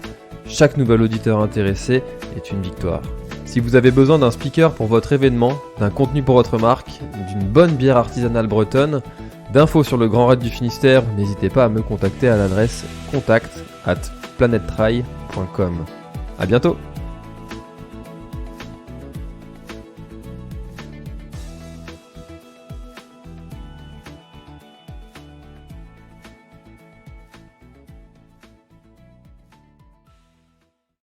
Chaque nouvel auditeur intéressé est une victoire. Si vous avez besoin d'un speaker pour votre événement, d'un contenu pour votre marque, d'une bonne bière artisanale bretonne, d'infos sur le Grand Raid du Finistère, n'hésitez pas à me contacter à l'adresse contact@planettrail.com. À bientôt!